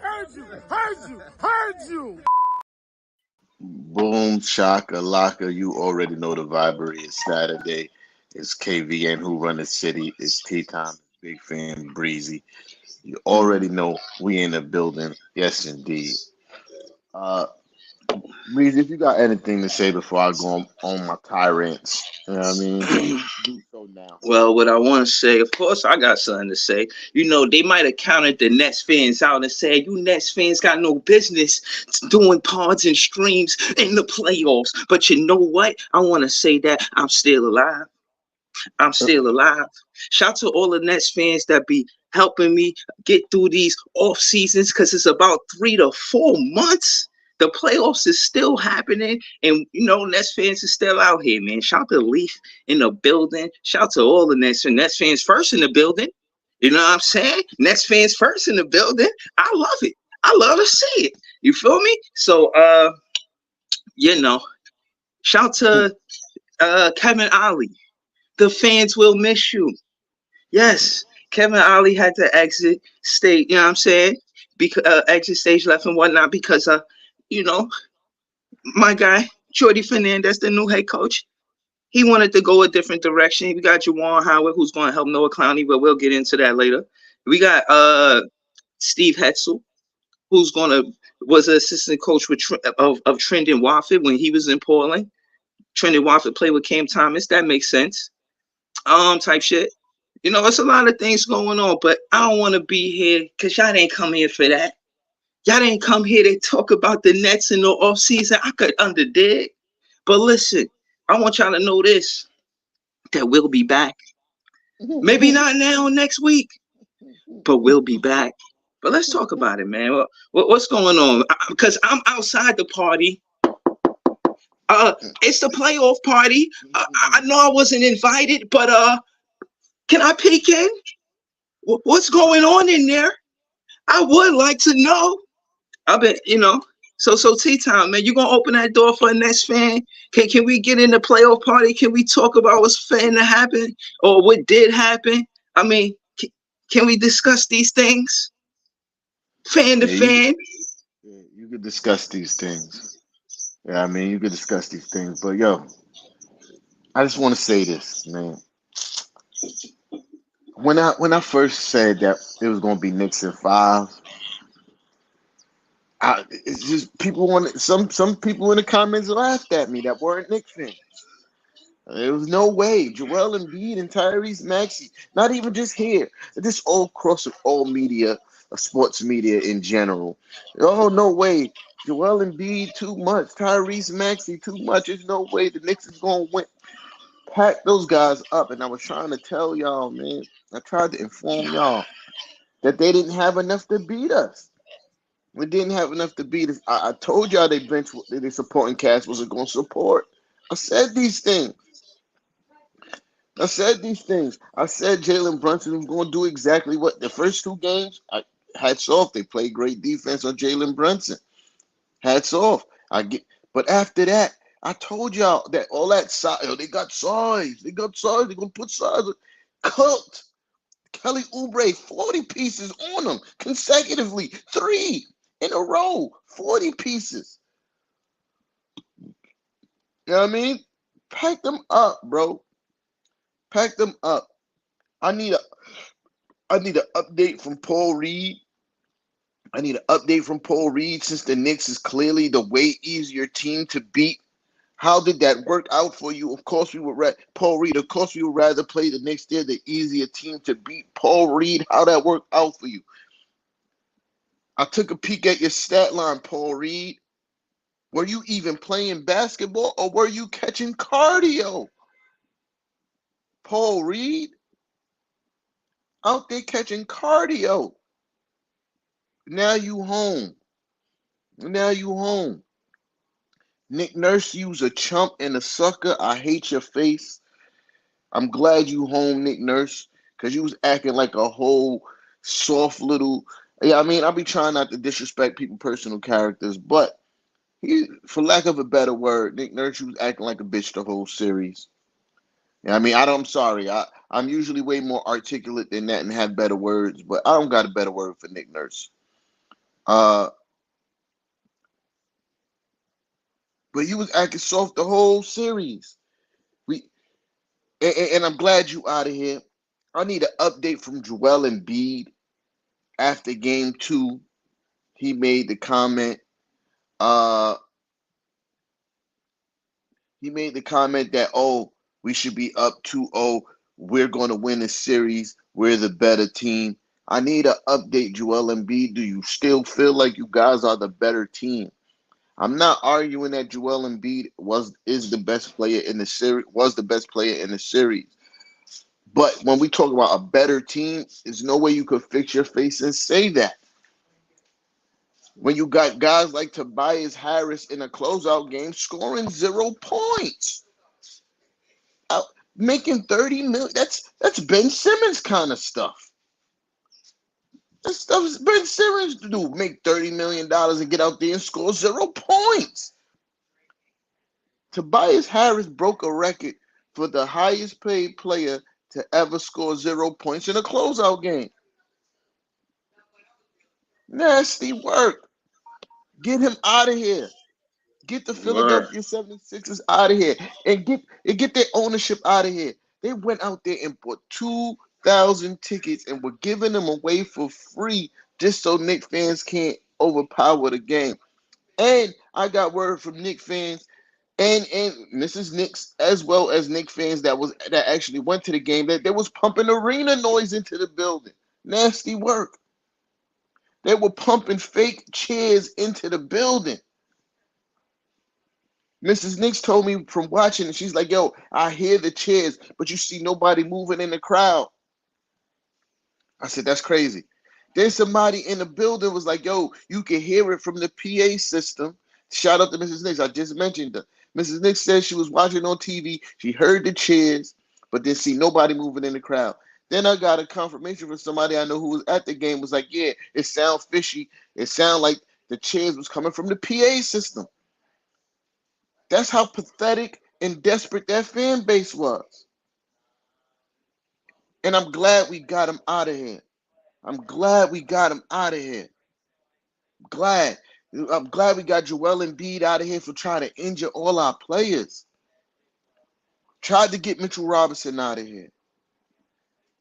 Heard you. Boom, shaka, laka. You already know the vibery. It's Saturday. It's KVN who run the city. It's tea time. Big fan Breezy. You already know we in the building. Yes, indeed. Uh, Breezy, if you got anything to say before I go on my tyrants, you know what I mean? Do so now. Well, what I want to say, of course, I got something to say. They might have counted the Nets fans out and said, "You Nets fans got no business doing pods and streams in the playoffs." But you know what? I want to say that I'm still alive. I'm still alive. Shout to all the Nets fans that be helping me get through these off seasons because it's about 3 to 4 months. The playoffs is still happening, and Nets fans are still out here, man. Shout to Leaf in the building. Shout to all the Nets fans first in the building. You know what I'm saying? Nets fans first in the building. I love it. I love to see it. You feel me? So, you know, shout to Kevin Ollie. The fans will miss you. Yes, Kevin Ollie had to exit stage. You know what I'm saying? Because exit stage left and whatnot because you know, my guy Jordy Fernandez, the new head coach, he wanted to go a different direction. We got Juwan Howard, who's going to help Noah Clowney, but we'll get into that later. We got Steve Hetzel, who's was an assistant coach of Trendon Watford when he was in Portland. Trendon Watford played with Cam Thomas. That makes sense. Type shit. It's a lot of things going on, but I don't want to be here because y'all didn't come here for that. Y'all didn't come here to talk about the Nets in the offseason. I could underdig. But listen, I want y'all to know this, that we'll be back. Maybe not now, next week, but we'll be back. But let's talk about it, man. What's going on? Because I'm outside the party. It's the playoff party. I know I wasn't invited, but can I peek in? What's going on in there? I would like to know. I bet So T Time, man, you gonna open that door for a Nets fan? Can we get in the playoff party? Can we talk about what's finna to happen or what did happen? I mean, can we discuss these things, fan to Yeah, fan? you could discuss these things. Yeah, I mean, you could discuss these things. But yo, I just want to say this, man. When I first said that it was going to be Knicks in five, it's just people want some people in the comments laughed at me that weren't Knicks fans. There was no way. Joel Embiid and Tyrese Maxey, not even just here, this all across all media, sports media in general. Oh, no way. Joel Embiid too much. Tyrese Maxey too much. There's no way the Knicks is going to win. Pack those guys up, and I was trying to tell y'all, man. I tried to inform y'all that they didn't have enough to beat us. We didn't have enough to beat us. I told y'all they bench their supporting cast wasn't going to support. I said these things. I said Jalen Brunson was going to do exactly what the first two games. Hats off. They played great defense on Jalen Brunson. Hats off. But after that, I told y'all that all that size. They got size. They're going to put size. Cooked. Kelly Oubre, 40 pieces on them consecutively. 3 in a row. 40 pieces. You know what I mean? Pack them up, bro. Pack them up. I need an update from Paul Reed. Since the Knicks is clearly the way easier team to beat. How did that work out for you? Of course, Paul Reed. Of course, we would rather play the Knicks. They're the easier team to beat. Paul Reed, how that worked out for you? I took a peek at your stat line, Paul Reed. Were you even playing basketball or were you catching cardio? Paul Reed, out there catching cardio. Now you home. Nick Nurse, you's a chump and a sucker. I hate your face. I'm glad you home, Nick Nurse, because you was acting like a whole soft little. Yeah, I mean, I'll be trying not to disrespect people's personal characters, but for lack of a better word, Nick Nurse, you was acting like a bitch the whole series. Yeah, I mean, I'm sorry. I'm usually way more articulate than that and have better words, but I don't got a better word for Nick Nurse. Uh, but you was acting soft the whole series. We and I'm glad you out of here. I need an update from Joel Embiid after game 2. He made the comment. Uh, he made the comment that, oh, we should be up 2-0. We're going to win the series. We're the better team. I need an update, Joel Embiid. Do you still feel like you guys are the better team? I'm not arguing that Joel Embiid is the best player in the series, was the best player in the series. But when we talk about a better team, there's no way you could fix your face and say that. When you got guys like Tobias Harris in a closeout game scoring 0 points, out, making 30 million. That's Ben Simmons kind of stuff. That stuff's Ben Simmons to do. Make $30 million and get out there and score 0 points. Tobias Harris broke a record for the highest paid player to ever score 0 points in a closeout game. Nasty work. Get him out of here. Get the Word. Philadelphia 76ers out of here and get their ownership out of here. They went out there and bought 2,000 tickets and were giving them away for free just so Knicks fans can't overpower the game. And I got word from Knicks fans and Mrs. Knicks as well as Knicks fans that actually went to the game that they was pumping arena noise into the building. Nasty work. They were pumping fake cheers into the building. Mrs. Nix told me from watching, and she's like, yo, I hear the cheers, but you see nobody moving in the crowd. I said, that's crazy. Then somebody in the building was like, yo, you can hear it from the PA system. Shout out to Mrs. Nix. I just mentioned her. Mrs. Nix said she was watching on TV. She heard the cheers, but didn't see nobody moving in the crowd. Then I got a confirmation from somebody I know who was at the game, was like, yeah, it sounds fishy. It sounded like the cheers was coming from the PA system. That's how pathetic and desperate that fan base was. And I'm glad we got him out of here. I'm glad we got him out of here. Glad. I'm glad we got Joel Embiid out of here for trying to injure all our players. Tried to get Mitchell Robinson out of here.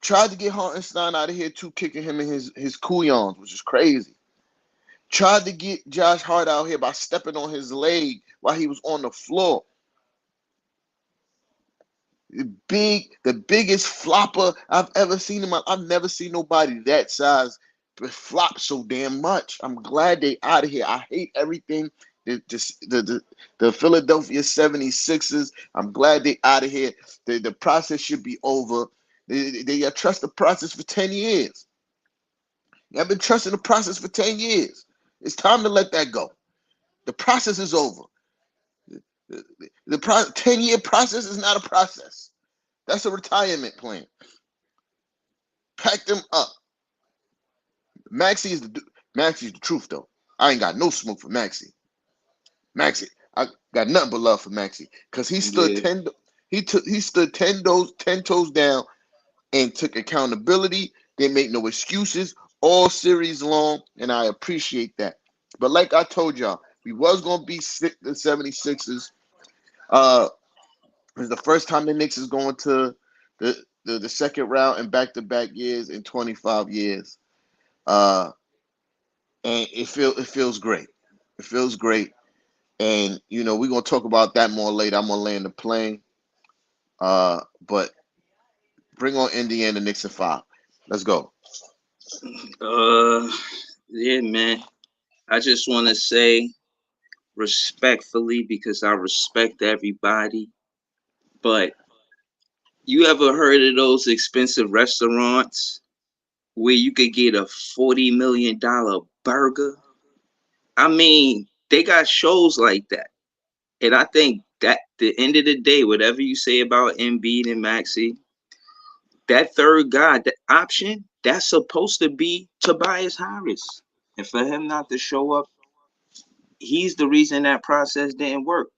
Tried to get Hartenstein out of here too, kicking him in his couillons, which is crazy. Tried to get Josh Hart out here by stepping on his leg while he was on the floor. The biggest flopper I've ever seen in my. I've never seen nobody that size flop so damn much. I'm glad they out of here. I hate everything. The Philadelphia 76ers. I'm glad they out of here. The process should be over. They trust the process for 10 years. I've been trusting the process for 10 years. It's time to let that go. The process is over. The 10-year process is not a process. That's a retirement plan. Pack them up. Maxie's the truth though. I ain't got no smoke for Maxie. Maxie, I got nothing but love for Maxie because he stood Yeah. 10. He stood 10 toes down and took accountability. They make no excuses all series long, and I appreciate that. But like I told y'all, we was gonna be the 76ers. It's the first time the Knicks is going to the second round in back-to-back years in 25 years. Uh, and it feels great. It feels great. And we're gonna talk about that more later. I'm gonna land the plane. But bring on Indiana Knicks in 5. Let's go. Uh, yeah, man. I just want to say respectfully because I respect everybody. But you ever heard of those expensive restaurants where you could get a $40 million burger? I mean, they got shows like that. And I think that the end of the day, whatever you say about Embiid and Maxi, that third guy, the option, that's supposed to be Tobias Harris. And for him not to show up, he's the reason that process didn't work.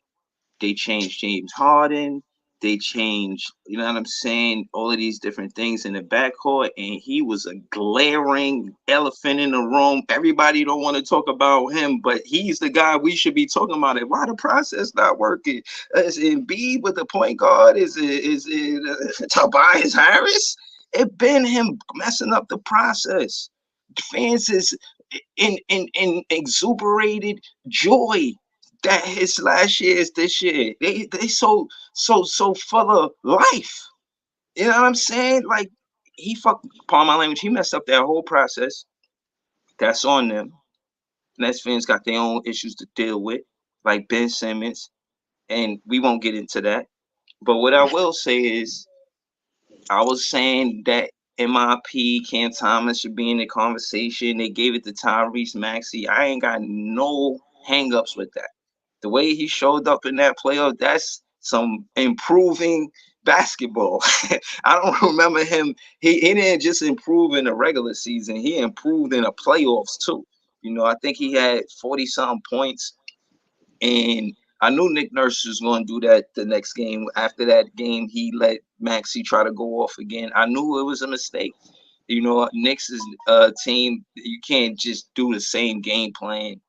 They changed James Harden. they changed, you know what I'm saying, all of these different things in the backcourt, and he was a glaring elephant in the room. Everybody don't want to talk about him, but he's the guy we should be talking about. It. Why the process not working? Is it B with the point guard? Is it Tobias Harris? It been him messing up the process. Fans is in exuberated joy that his last year is this year. They so full of life. You know what I'm saying? Like he fucked pardon my language, he messed up that whole process. That's on them. Nets fans got their own issues to deal with, like Ben Simmons, and we won't get into that. But what I will say is I was saying that MIP, Cam Thomas should be in the conversation. They gave it to Tyrese Maxey. I ain't got no hangups with that. The way he showed up in that playoff, that's some improving basketball. I don't remember him. He didn't just improve in the regular season. He improved in the playoffs too. You know, I think he had 40 something points, and I knew Nick Nurse was going to do that the next game. After that game, he let Maxey try to go off again. I knew it was a mistake. You know, Knicks is a team. You can't just do the same game plan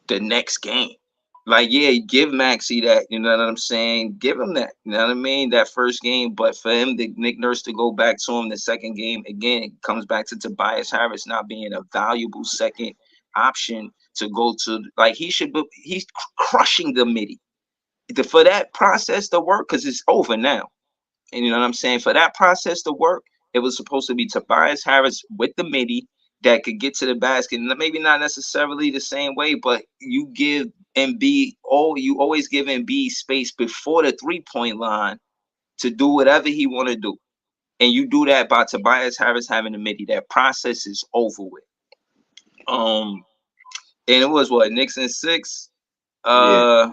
the next game. Like, yeah, give Maxey that, you know what I'm saying? Give him that, you know what I mean? That first game, but for him, the Nick Nurse to go back to him the second game, again, it comes back to Tobias Harris not being a valuable second option to go to. Like, he's crushing the midi. For that process to work, because it's over now. And you know what I'm saying? For that process to work, it was supposed to be Tobias Harris with the midi that could get to the basket. Maybe not necessarily the same way, but you give MB you always give MB space before the 3-point line to do whatever he want to do. And you do that by Tobias Harris having the midi. That process is over with. Um and it was what, Knicks in 6? Yeah. Uh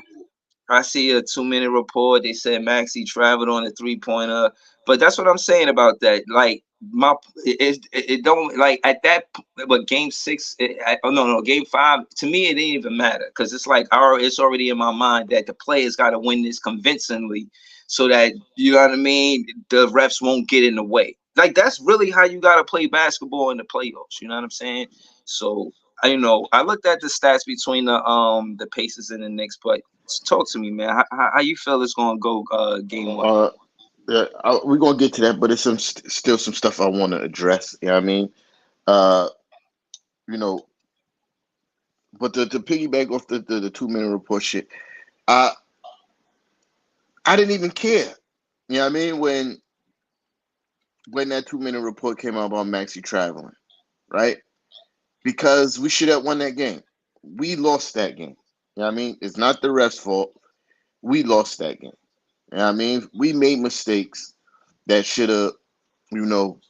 I see a 2-minute report. They said Maxey traveled on a 3-pointer, but that's what I'm saying about that. Like it don't like at that. But game 6, oh no, game 5. To me, it didn't even matter because it's like it's already in my mind that the players got to win this convincingly, so that you know what I mean. The refs won't get in the way. Like that's really how you got to play basketball in the playoffs. You know what I'm saying? So I looked at the stats between the Pacers and the Knicks, but talk to me, man. How you feel it's gonna go game 1? Uh, we're gonna get to that, but it's still some stuff I want to address. You know what I mean? Uh, you know, but to piggyback off the 2 minute report shit, I I didn't even care. You know what I mean? When that 2 minute report came out about Maxi traveling, right? Because we should have won that game. We lost that game. You know what I mean? It's not the ref's fault. We lost that game. You know what I mean? We made mistakes that you know,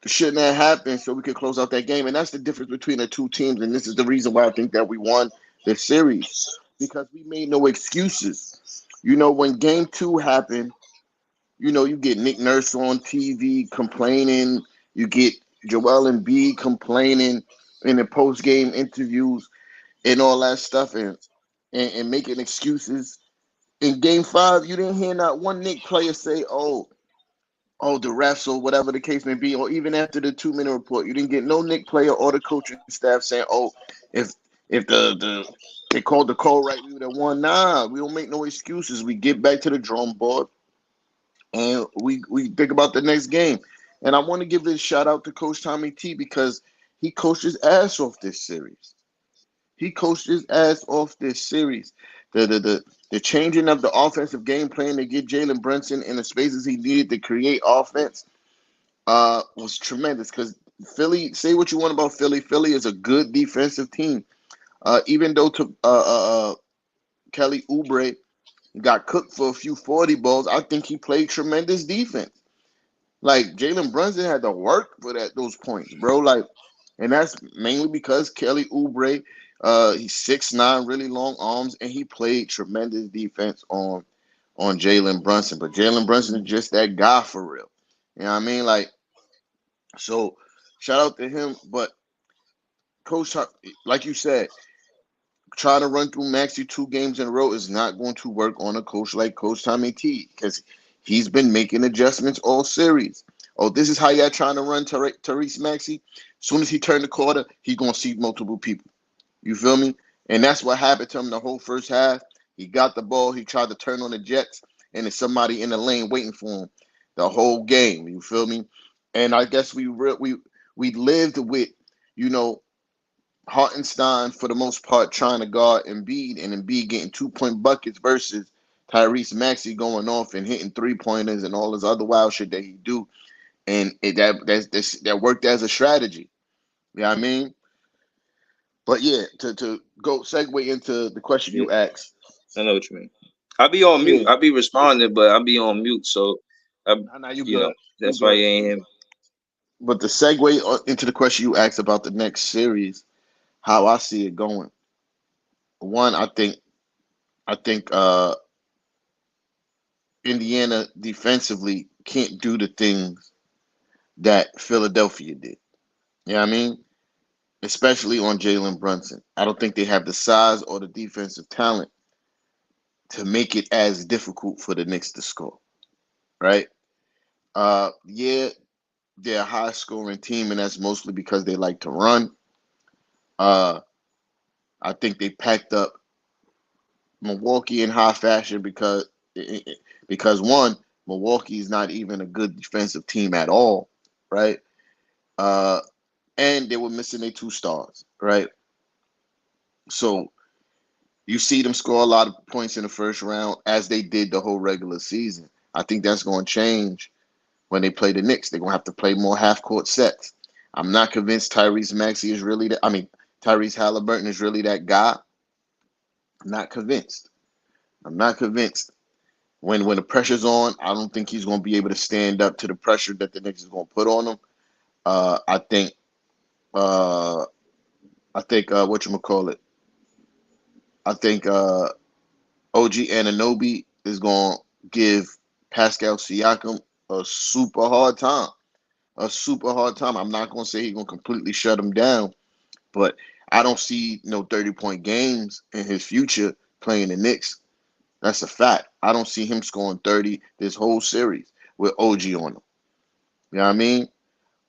shouldn't have happened so we could close out that game. And that's the difference between the two teams. And this is the reason why I think that we won the series. Because we made no excuses. When game 2 happened, you get Nick Nurse on TV complaining. You get Joel Embiid complaining in the post game interviews and all that stuff and making excuses. In game 5, you didn't hear not one Nick player say, the refs or whatever the case may be, or even after the 2 minute report, you didn't get no Nick player or the coaching staff saying, if if they called the call right, we would have won. Nah, we don't make no excuses. We get back to the drawing board and we think about the next game. And I want to give this shout out to Coach Tommy T because he coached his ass off this series. He coached his ass off this series. The changing of the offensive game plan to get Jalen Brunson in the spaces he needed to create offense was tremendous. Because Philly, say what you want about Philly, Philly is a good defensive team. Even though Kelly Oubre got cooked for a few 40 balls, I think he played tremendous defense. Like Jalen Brunson had to work for those points, bro. Like, and that's mainly because Kelly Oubre, he's 6'9", really long arms, and he played tremendous defense on Jalen Brunson. But Jalen Brunson is just that guy for real. You know what I mean? Like, so shout out to him. But Coach, like you said, trying to run through Maxi 2 games in a row is not going to work on a coach like Coach Tommy T because he's been making adjustments all series. Oh, this is how y'all trying to run Tyrese Maxey. As soon as he turned the quarter, he's gonna see multiple people. You feel me? And that's what happened to him the whole first half. He got the ball, he tried to turn on the Jets, and there's somebody in the lane waiting for him the whole game. You feel me? And I guess we lived with, you know, Hartenstein for the most part trying to guard Embiid and Embiid getting 2 point buckets versus Tyrese Maxey going off and hitting 3 pointers and all this other wild shit that he do. And that worked as a strategy. You know what I mean? But yeah, to go segue into the question Yeah, you asked. I know what you mean. I'll be on mute. Yeah, I'll be responding, but I'll be on mute. So, I, now you you good. know, You that's why good. you ain't hear me. But the segue into the question you asked about the next series, how I see it going. One, I think Indiana defensively can't do the things that Philadelphia did. You know what I mean? Especially on Jalen Brunson. I don't think they have the size or the defensive talent to make it as difficult for the Knicks to score. Right? Yeah, they're a high scoring team, and that's mostly because they like to run. Uh I think they packed up Milwaukee in high fashion because one, Milwaukee is not even a good defensive team at all, right? Uh, and they were missing their 2 stars, right? So you see them score a lot of points in the first round as they did the whole regular season. I think that's going to change when they play the Knicks. They're going to have to play more half court sets. I'm not convinced Tyrese Maxey is really that. I mean, Tyrese Halliburton is really that guy. I'm not convinced. I'm not convinced. When the pressure's on, I don't think he's going to be able to stand up to the pressure that the Knicks is going to put on him. Uh, I think uh, what you call it. I think OG Ananobi is going to give Pascal Siakam a super hard time. A super hard time. I'm not going to say he's going to completely shut him down, but I don't see no 30-point games in his future playing the Knicks. That's a fact. I don't see him scoring 30 this whole series with OG on him. You know what I mean?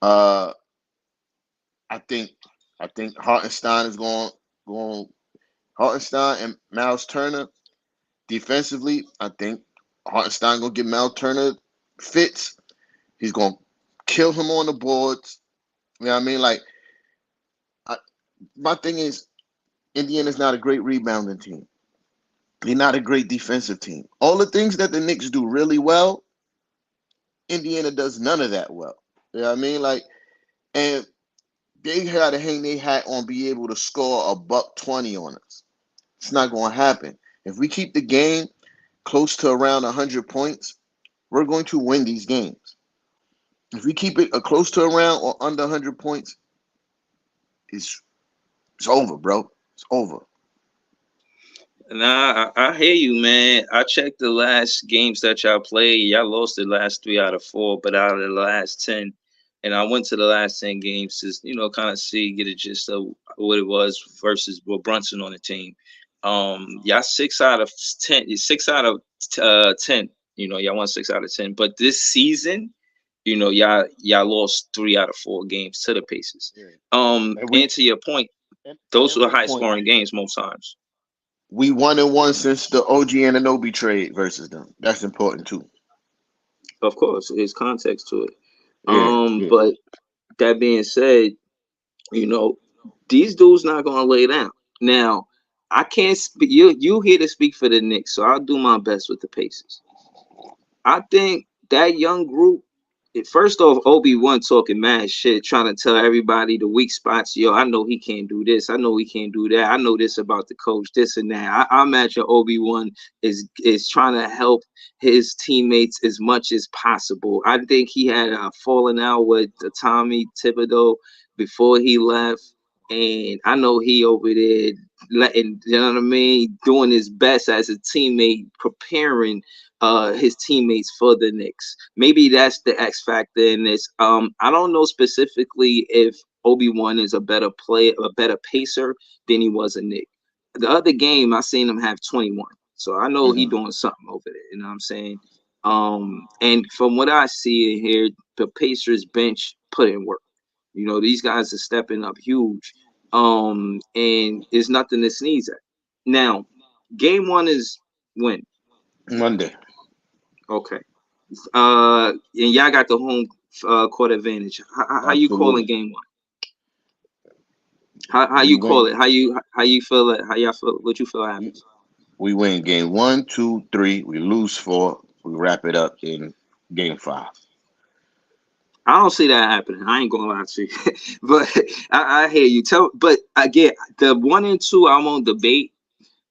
Uh, I think Hartenstein is going Hartenstein and Miles Turner defensively. I think Hartenstein gonna get Miles Turner fits. He's gonna kill him on the boards. You know what I mean? Like I, my thing is, Indiana's not a great rebounding team. They're not a great defensive team. All the things that the Knicks do really well, Indiana does none of that well. You know what I mean? Like, and they gotta hang their hat on be able to score a buck 20 on us. It's not gonna happen. If we keep the game close to around 100 points, we're going to win these games. If we keep it close to around or under 100 points, it's it's over, bro. It's over. Nah, I hear you, man. I checked the last games that y'all played. Y'all lost the last 3 out of 4, but out of the last 10, and I went to the last 10 games to kind of see, get a gist of what it was versus with Brunson on the team. Y'all 6 out of 10, 6 out of 10. Y'all won 6 out of 10, but this season, y'all lost 3 out of 4 games to the Pacers. Yeah. And we And to your point, and those were one high point, scoring games most times. we won and one since the OG and Ananobi trade versus them. That's important too. Of course, there's context to it. Yeah, yeah. But that being said, you know, these dudes not gonna lay down. Now, I can't speak. You here to speak for the Knicks, so I'll do my best with the Pacers. I think that young group. First off, Obi-Wan talking mad shit, trying to tell everybody the weak spots. Yo, I know he can't do this. I know he can't do that. I know this about the coach, this and that. I imagine Obi-Wan is trying to help his teammates as much as possible. I think he had a falling out with Tommy Thibodeau before he left, and I know he over there letting, you know what I mean, doing his best as a teammate, preparing his teammates for the Knicks. Maybe that's the X factor in this. I don't know specifically if Obi-Wan is a better player, a better pacer than he was a Knick. The other game I seen him have 21. So I know he Mhm. doing something over there. You know what I'm saying? And from what I see in here, the Pacers bench put in work. You know, these guys are stepping up huge. And it's nothing to sneeze at. Now, game one is when? Monday. Okay. And y'all got the home court advantage. How you calling Absolutely. game one? How We you call win. it? How you feel it? How y'all feel? What you feel We, happens? we win game one, two, three. We lose four. We wrap it up in game five. I don't see that happening. I ain't gonna lie to you, but I hear you. But again, the one and two I won't debate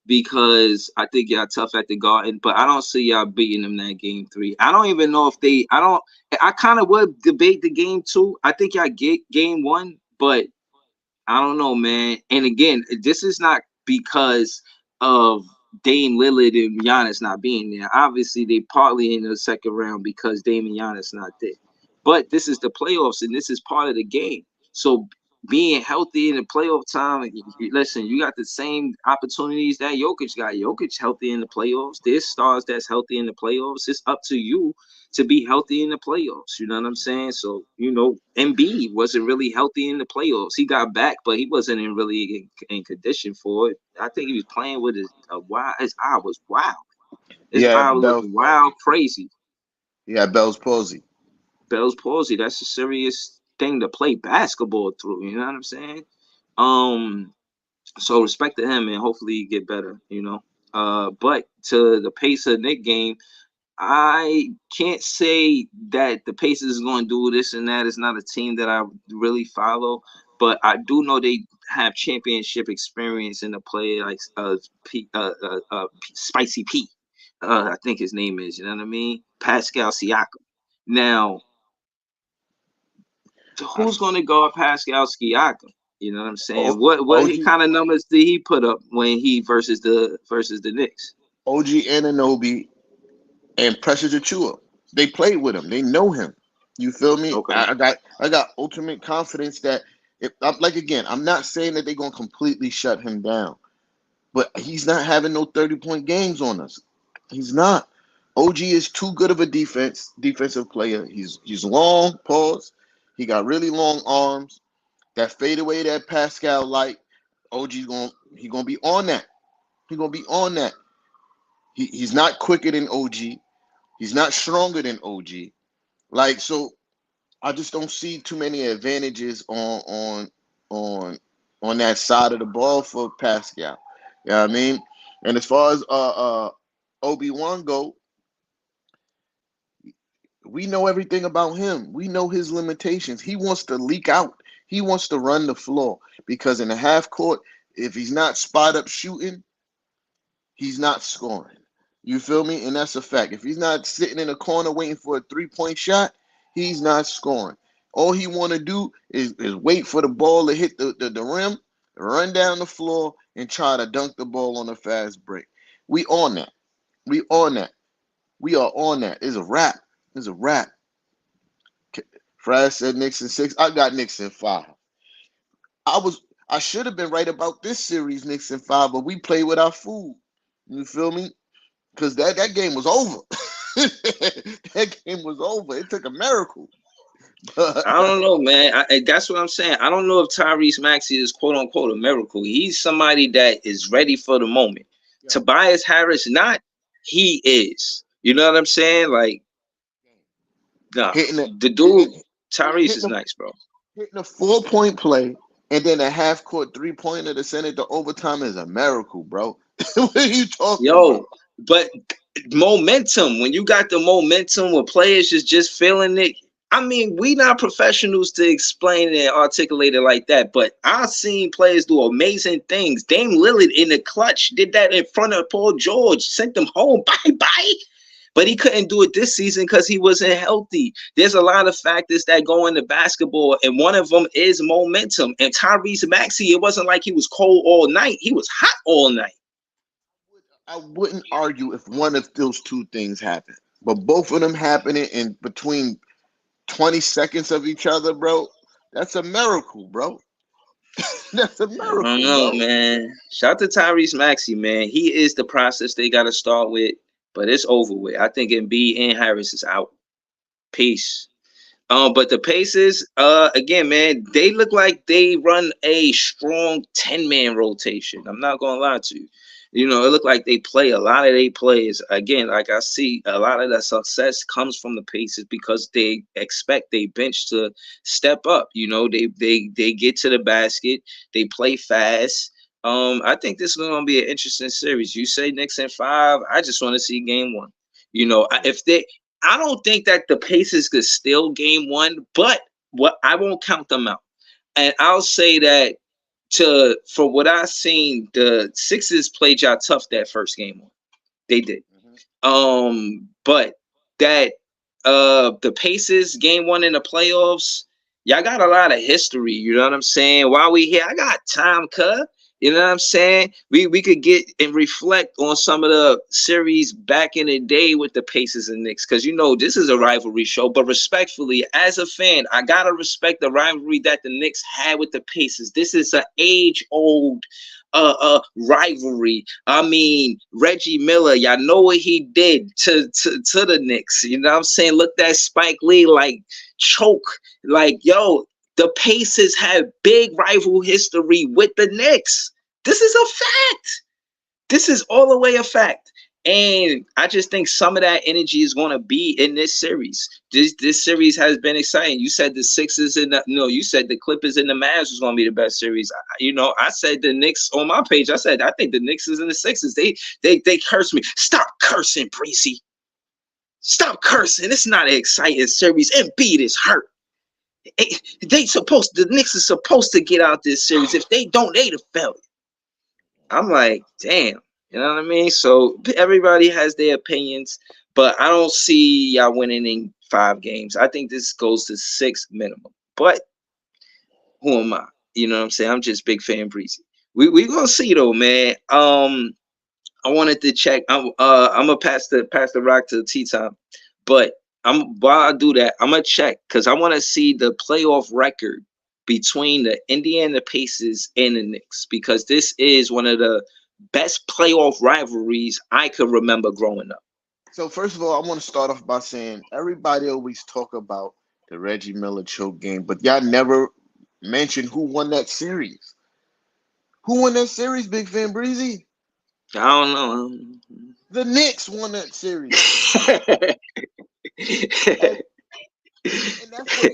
because I think y'all tough at the Garden, but I don't see y'all beating them that game three. I don't even know if they. I don't. I kind of would debate the game two. I think y'all get game one, but I don't know, man. And again, this is not because of Dame Lillard and Giannis not being there. Obviously, they partly in the second round because Dame and Giannis not there. But this is the playoffs, and this is part of the game. So being healthy in the playoff time, listen, you got the same opportunities that Jokic got. Jokic healthy in the playoffs. There's stars that's healthy in the playoffs. It's up to you to be healthy in the playoffs. You know what I'm saying? So, Embiid wasn't really healthy in the playoffs. He got back, but he wasn't in condition for it. I think he was playing with his eye was wild. He His eye had was Bell's looking wild, crazy. he had Bell's palsy. Bell's palsy, that's a serious thing to play basketball through. You know what I'm saying? Um, so respect to him, and hopefully he get better. But to the Pacer Nick game, I can't say that the Pacers is going to do this and that. It's not a team that I really follow, but I do know they have championship experience in the play, like Spicy P. I think his name is. You know what I mean? Pascal Siakam. Now, I, who's going to guard Pascal Siakam? You know what I'm saying? o, What OG kind of numbers did he put up when he versus the Knicks? OG Ananobi and Precious Achua. They played with him. They know him. You feel me? Okay. I got ultimate confidence that if I'm like again, I'm not saying that they're gonna completely shut him down, but he's not having no 30-point games on us. He's not. OG is too good of a defensive player. He's long, pause. He got really long arms. That fadeaway that Pascal like, OG's gonna be on that. He's gonna be on that. He's not quicker than OG. He's not stronger than OG. Like so, I just don't see too many advantages on on that side of the ball for Pascal. You know what I mean? And as far as Obi-Wan go, we know everything about him. We know his limitations. He wants to leak out. He wants to run the floor because in the half court, if he's not spot up shooting, he's not scoring. You feel me? And that's a fact. If he's not sitting in a corner waiting for a 3-point shot, he's not scoring. All he want to do is wait for the ball to hit the rim, run down the floor, and try to dunk the ball on a fast break. We on that. We on that. We are on that. It's a wrap. It's a wrap. Fraz said Knicks in 6. I got Knicks in 5. I should have been right about this series, Knicks in 5, but we play with our food. You feel me? Because that game was over. That game was over. It took a miracle. I don't know, man. That's what I'm saying. I don't know if Tyrese Maxey is quote unquote a miracle. He's somebody that is ready for the moment. Yo, Tobias Harris, not. He is. You know what I'm saying? Like, nah. hitting it, The dude, Tyrese hitting is a nice, bro. hitting a 4-point play and then a half court 3-pointer to send it to overtime is a miracle, bro. What are you talking about? Yo, but momentum, when you got the momentum where players is just feeling it. I mean, we not professionals to explain it and articulate it like that, but I've seen players do amazing things. Dame Lillard in the clutch did that in front of Paul George, sent them home, bye. But he couldn't do it this season because he wasn't healthy. There's a lot of factors that go into basketball, and one of them is momentum. And Tyrese Maxey, it wasn't like he was cold all night. He was hot all night. I wouldn't argue if one of those two things happen, but both of them happening in between 20 seconds of each other, bro. That's a miracle, bro. That's a I don't miracle, know, bro. man. Shout out to Tyrese Maxey, man. He is the process they got to start with, but it's over with. I think Embiid and Harris is out. Peace. But the Pacers, again, man, they look like they run a strong 10-man rotation. I'm not gonna lie to you. You know, it look like they play a lot of their players. Again, like I see a lot of the success comes from the Pacers because they expect they bench to step up. You know, they get to the basket, they play fast. I think this is gonna be an interesting series. You say Knicks in 5. I just want to see game one. You know, if they I don't think that the Pacers could steal game one, but what I won't count them out. And I'll say that to for what I've seen, the Sixers played y'all tough that first game one. They did. Mhm. But that the Pacers game one in the playoffs, y'all got a lot of history. You know what I'm saying? While we here, I got time, cuz. You know what I'm saying? We could get and reflect on some of the series back in the day with the Pacers and Knicks, because you know this is a rivalry show. But respectfully, as a fan, I gotta respect the rivalry that the Knicks had with the Pacers. This is an age-old rivalry. I mean, Reggie Miller, y'all know what he did to the Knicks. You know what I'm saying? Look that Spike Lee like choke. Like, yo, the Pacers have big rival history with the Knicks. This is a fact. This is all the way a fact. And I just think some of that energy is going to be in this series. This series has been exciting. You said the Sixers and no, you said the Clippers and the Mavs was going to be the best series. You know, I said the Knicks on my page. I said I think the Knicks and the Sixers. They cursed me. Stop cursing, Breezy. Stop cursing. It's not an exciting series. Embiid is hurt. The Knicks are supposed to get out this series. If they don't, they'd have failed. I'm like, damn. You know what I mean? So everybody has their opinions, but I don't see y'all winning in 5 games. I think this goes to 6 minimum. But who am I? You know what I'm saying? I'm just big fan Breezy. We gonna see though, man. I wanted to check. I'm gonna pass the rock to T time, but while I do that, I'm gonna check because I want to see the playoff record between the Indiana Pacers and the Knicks, because this is one of the best playoff rivalries I could remember growing up. So first of all, I want to start off by saying everybody always talk about the Reggie Miller choke game, but y'all never mentioned who won that series. Who won that series, Big Fan Breezy? I don't The Knicks won that series, know. and that's what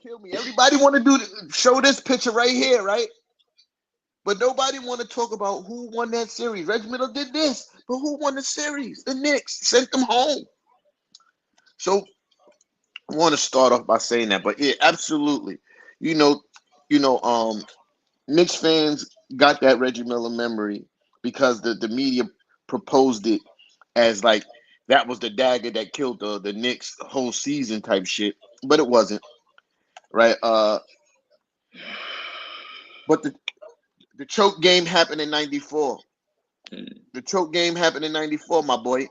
killed me. Everybody want to show this picture right here, right? But nobody want to talk about who won that series. Reggie Miller did this, but who won the series? The Knicks sent them home. So I want to start off by saying that, but yeah, absolutely. You know, Knicks fans got that Reggie Miller memory because the media proposed it as like that was the dagger that killed the Knicks whole season type shit, but it wasn't, right? But the choke game happened in '94. The choke game happened in '94, my boy.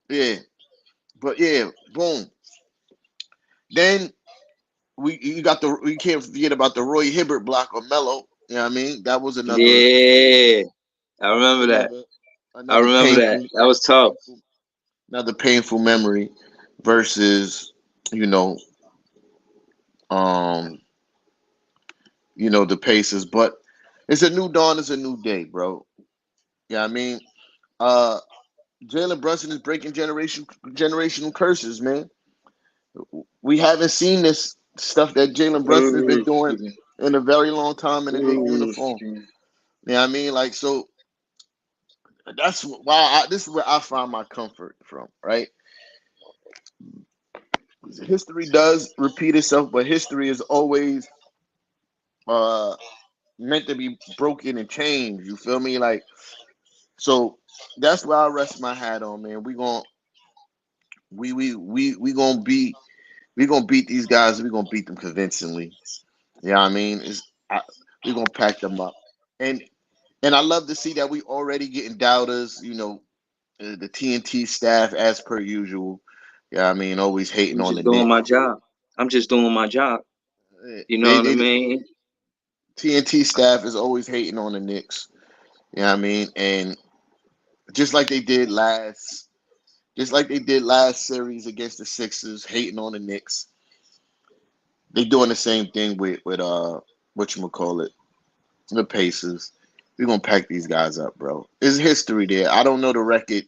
Yeah, but yeah, boom. Then we can't forget about the Roy Hibbert block of Mello. You know what I mean? That was Yeah, I remember that. another I another remember that. painful That was tough. painful another painful memory versus you know um the Pacers. But it's a new dawn, it's a new day, bro. Yeah, I mean, uh, Jalen Brunson is breaking generational curses, man. We haven't seen this stuff that Jalen Brunson has been doing Excuse me. in a very long time in a Knicks uniform. Excuse me. You know what I mean? Like, so that's why this is where I find my comfort from, right? History does repeat itself, but history is always uh meant to be broken and changed. You feel me? Like, so that's where I rest my hat on, man. We gonna beat these guys. We gonna beat them convincingly. Yeah, I mean, we gonna pack them up, and I love to see that we already getting doubters. The TNT staff as per usual. Yeah, I mean, always hating I'm on just the doing my Knicks. job. I'm just doing my job. You know They what I they mean? TNT staff is always hating on the Knicks. You know what I mean? And just like they did last series against the Sixers, hating on the Knicks. They doing the same thing with whatchamacallit, the Pacers. We're gonna pack these guys up, bro. There's history there. I don't know the record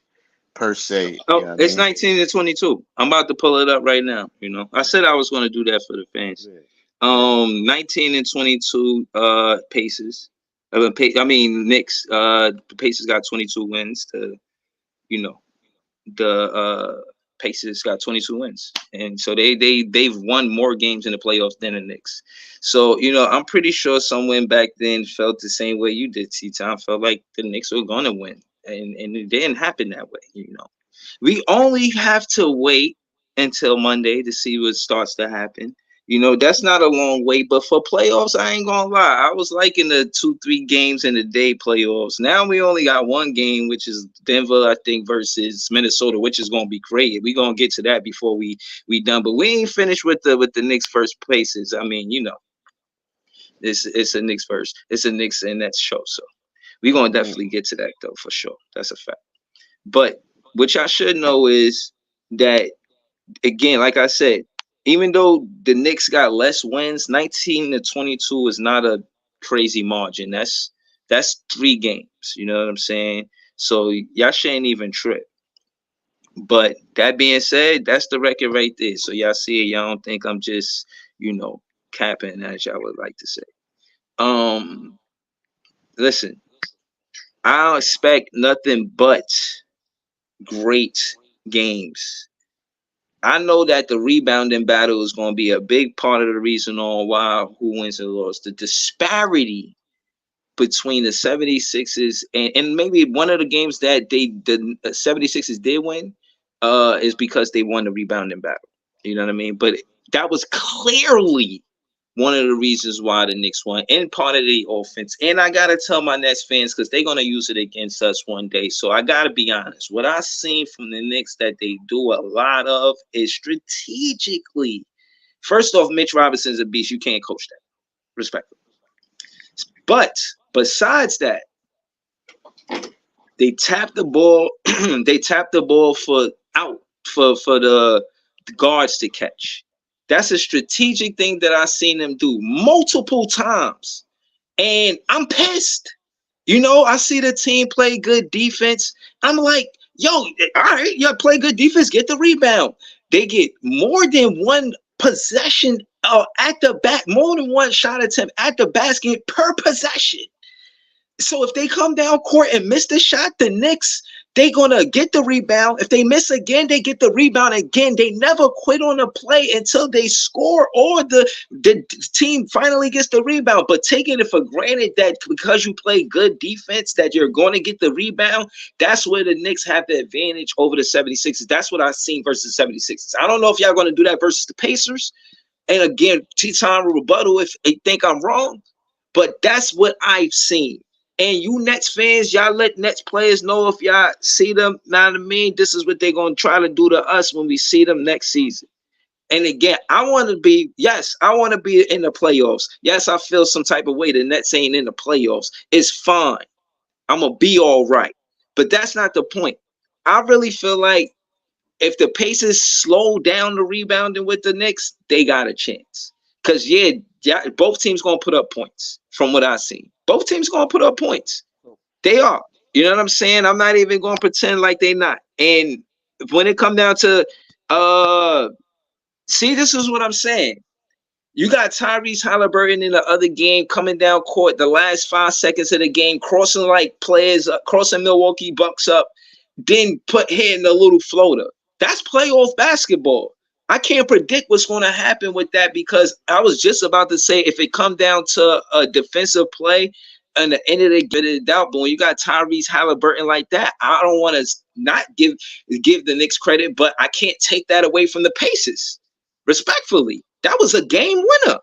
per se. You Oh, know what I it's mean? 19-22. I'm about to pull it up right now. I said I was going to do that for the fans. Yeah. 19-22 Pacers. I mean Knicks. The Pacers got 22 wins. You know, the Pacers got 22 wins, and so they've won more games in the playoffs than the Knicks. So I'm pretty sure someone back then felt the same way you did. T-Time felt like the Knicks were going to win, and it didn't happen that way. We only have to wait until Monday to see what starts to happen. That's not a long wait, but for playoffs, I ain't gonna lie. I was liking the 2-3 games in a day playoffs. Now we only got one game, which is Denver, I think, versus Minnesota, which is gonna be great. We gonna get to that before we done, but we ain't finished with the Knicks first places. I mean, it's a Knicks first. It's a Knicks and Nets show, so we gonna definitely get to that though for sure. That's a fact. But what y'all should know is that, again, like I said, even though the Knicks got less wins, 19-22 is not a crazy margin. That's 3 games. You know what I'm saying? So y'all shouldn't even trip. But that being said, that's the record right there. So y'all see it. Y'all don't think I'm just, capping, as y'all would like to say. Listen, I don't expect nothing but great games. I know that the rebounding battle is going to be a big part of the reason on why who wins and loses. The disparity between the 76ers and maybe one of the games that the 76ers did win is because they won the rebounding battle. You know what I mean? But that was clearly one of the reasons why the Knicks won, and part of the offense. And I gotta tell my Nets fans, because they're gonna use it against us one day. So I gotta be honest. What I've seen from the Knicks that they do a lot of is strategically. First off, Mitch Robinson's a beast. You can't coach that. Respectfully. But besides that, they tap the ball. They tap the ball for the guards to catch. That's a strategic thing that I've seen them do multiple times. And I'm pissed. I see the team play good defense. I'm like, yo, all right, you play good defense, get the rebound. They get more than one possession at the back, more than one shot attempt at the basket per possession. So if they come down court and miss the shot, the Knicks, they're going to get the rebound. If they miss again, they get the rebound again. They never quit on a play until they score or the team finally gets the rebound. But taking it for granted that because you play good defense that you're going to get the rebound, that's where the Knicks have the advantage over the 76ers. That's what I've seen versus 76ers. I don't know if y'all going to do that versus the Pacers. And again, T-Time rebuttal if they think I'm wrong. But that's what I've seen. And you Nets fans, y'all let Nets players know if y'all see them. Know what I mean? This is what they're going to try to do to us when we see them next season. And again, I want to be in the playoffs. Yes, I feel some type of way the Nets ain't in the playoffs. It's fine. I'm going to be all right. But that's not the point. I really feel like if the Pacers slow down the rebounding with the Knicks, they got a chance. Because, yeah, both teams going to put up points from what I see. Both teams going to put up points. They are. You know what I'm saying? I'm not even going to pretend like they not. And when it come down to see, this is what I'm saying. You got Tyrese Halliburton in the other game coming down court the last 5 seconds of the game, crossing like players, crossing Milwaukee Bucks up, then hitting a little floater. That's playoff basketball. I can't predict what's going to happen with that because I was just about to say if it come down to a defensive play and the end of the get it out, but when you got Tyrese Halliburton like that, I don't want to not give the Knicks credit, but I can't take that away from the Pacers. Respectfully, that was a game winner.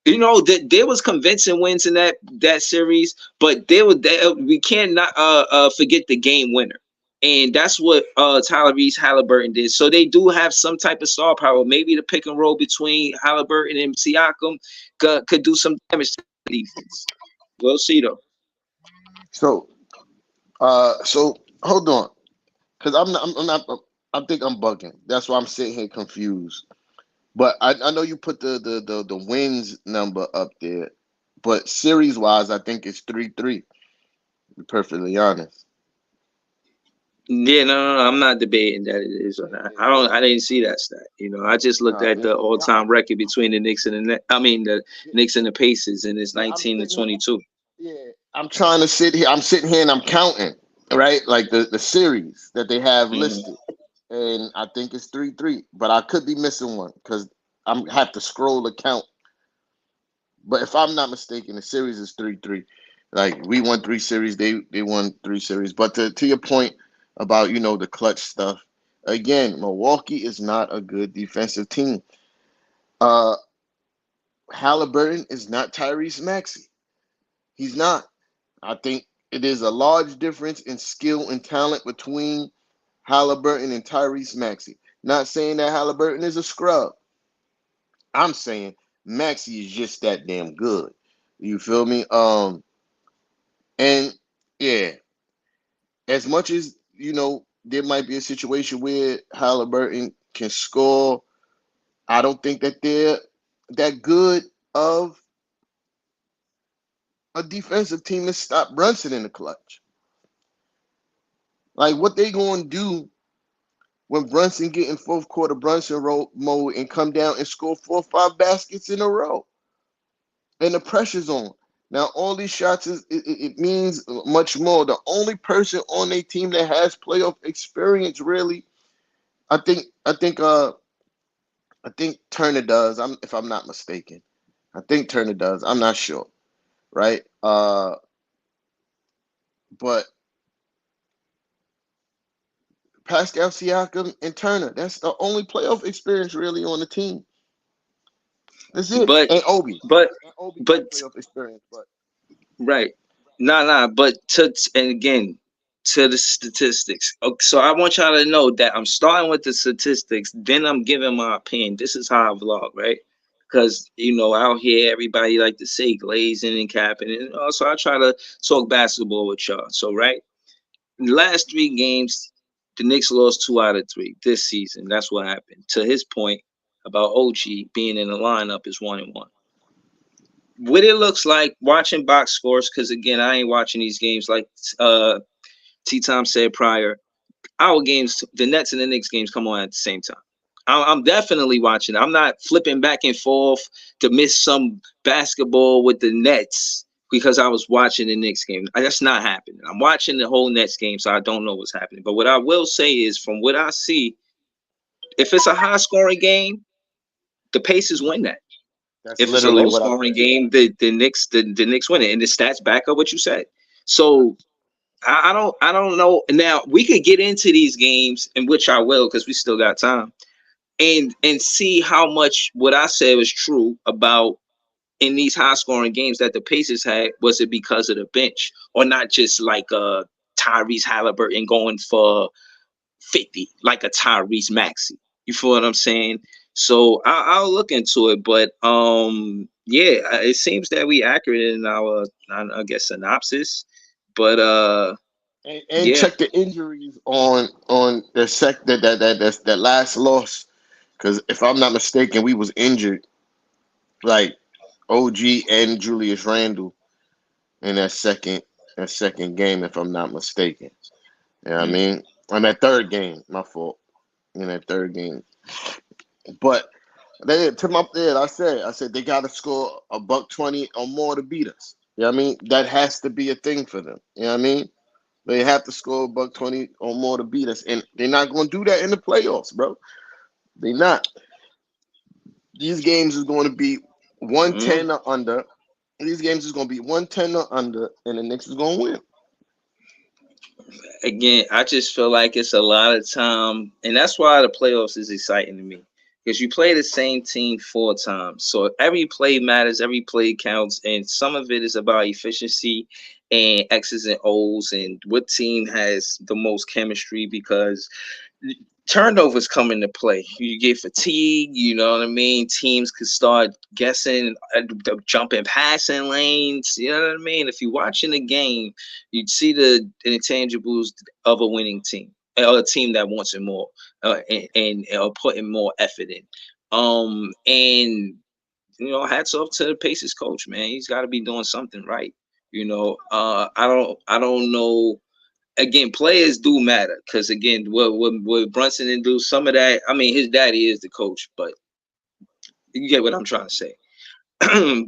There was convincing wins in that series, but we cannot forget the game winner. And that's what Tyrese Halliburton did. So they do have some type of star power. Maybe the pick and roll between Halliburton and Siakam could do some damage to defense. We'll see though. So, so hold on, because I'm not. I think I'm bugging. That's why I'm sitting here confused. But I know you put the wins number up there, but series wise, I think it's 3-3. To be perfectly honest. Yeah, no, I'm not debating that it is or not. I didn't see that stat. I just looked No, at the all-time record between the Knicks and the yeah, Knicks and the Pacers, and it's yeah, I'm 19 to sitting here. 22. Yeah, I'm trying to sit here. I'm sitting here and I'm counting, right? Like the series that they have Hmm. listed, and I think it's 3-3. But I could be missing one because I'm have to scroll the count. But if I'm not mistaken, the series is 3-3. Like we won three series, they won three series. But to your point about the clutch stuff, again, Milwaukee is not a good defensive team. Uh, Halliburton is not Tyrese Maxey. He's not. I think it is a large difference in skill and talent between Halliburton and Tyrese Maxey. Not saying that Halliburton is a scrub. I'm saying Maxey is just that damn good. You feel me? And yeah, as much as there might be a situation where Halliburton can score, I don't think that they're that good of a defensive team to stop Brunson in the clutch. Like what they gonna do when Brunson get in fourth quarter Brunson mode and come down and score 4 or 5 baskets in a row, and the pressure's on. Now all these shots it means much more. The only person on a team that has playoff experience really, I think I think uh I think Turner does. If I'm not mistaken. I think Turner does. I'm not sure. Right? But Pascal Siakam and Turner, that's the only playoff experience really on the team. That's it. But And Obi. but And Obi got but playoff experience, but right, nah. But and again, to the statistics. Okay, so I want y'all to know that I'm starting with the statistics, then I'm giving my opinion. This is how I vlog, right? Because out here everybody like to say glazing and capping, and also I try to talk basketball with y'all. So right, in the last 3 games, the Knicks lost 2 out of 3 this season. That's what happened. To his point about OG being in the lineup is 1-1. What it looks like watching box scores, because again, I ain't watching these games like uh T Tom said prior. Our games, the Nets and the Knicks games, come on at the same time. I'm definitely watching. I'm not flipping back and forth to miss some basketball with the Nets because I was watching the Knicks game. That's not happening. I'm watching the whole Nets game, so I don't know what's happening. But what I will say is, from what I see, if it's a high scoring game, the Pacers win that. that's If it's a literally low what I scoring said. game, the Knicks win it, and the stats back up what you said. So I don't know. Now we could get into these games, in which I will, because we still got time, and see how much what I said was true about in these high scoring games that the Pacers had. Was it because of the bench, or not just like Tyrese Halliburton going for 50 like a Tyrese Maxey? You feel what I'm saying? So I'll look into it, but yeah, it seems that we accurate in our, I guess, synopsis, but And yeah. check the injuries on the that last loss. Because if I'm not mistaken, we was injured like OG and Julius Randle in that second game, if I'm not mistaken. You know what I Mm. mean? On that third game, my fault. In that third game. But they to my yeah, I said they gotta score a buck 20 or more to beat us. You know what I mean? That has to be a thing for them. You know what I mean? They have to score a buck 20 or more to beat us. And they're not gonna do that in the playoffs, bro. They not. These games is gonna be Mm. 110 or under. These games is gonna be 110 or under, and the Knicks is gonna win. Again, I just feel like it's a lot of time, and that's why the playoffs is exciting to me, because you play the same team 4 times, so every play matters, every play counts, and some of it is about efficiency and X's and O's and what team has the most chemistry. Because turnovers come into play. You get fatigue, you know what I mean? Teams could start guessing, jumping passing lanes, you know what I mean? If you're watching the game, you'd see the intangibles of a winning team, or a team that wants it more, and putting more effort in. And hats off to the Pacers coach, man. He's got to be doing something right. I don't know. Again, players do matter because again, what Brunson didn't do, some of that. I mean, his daddy is the coach, but you get what I'm trying to say.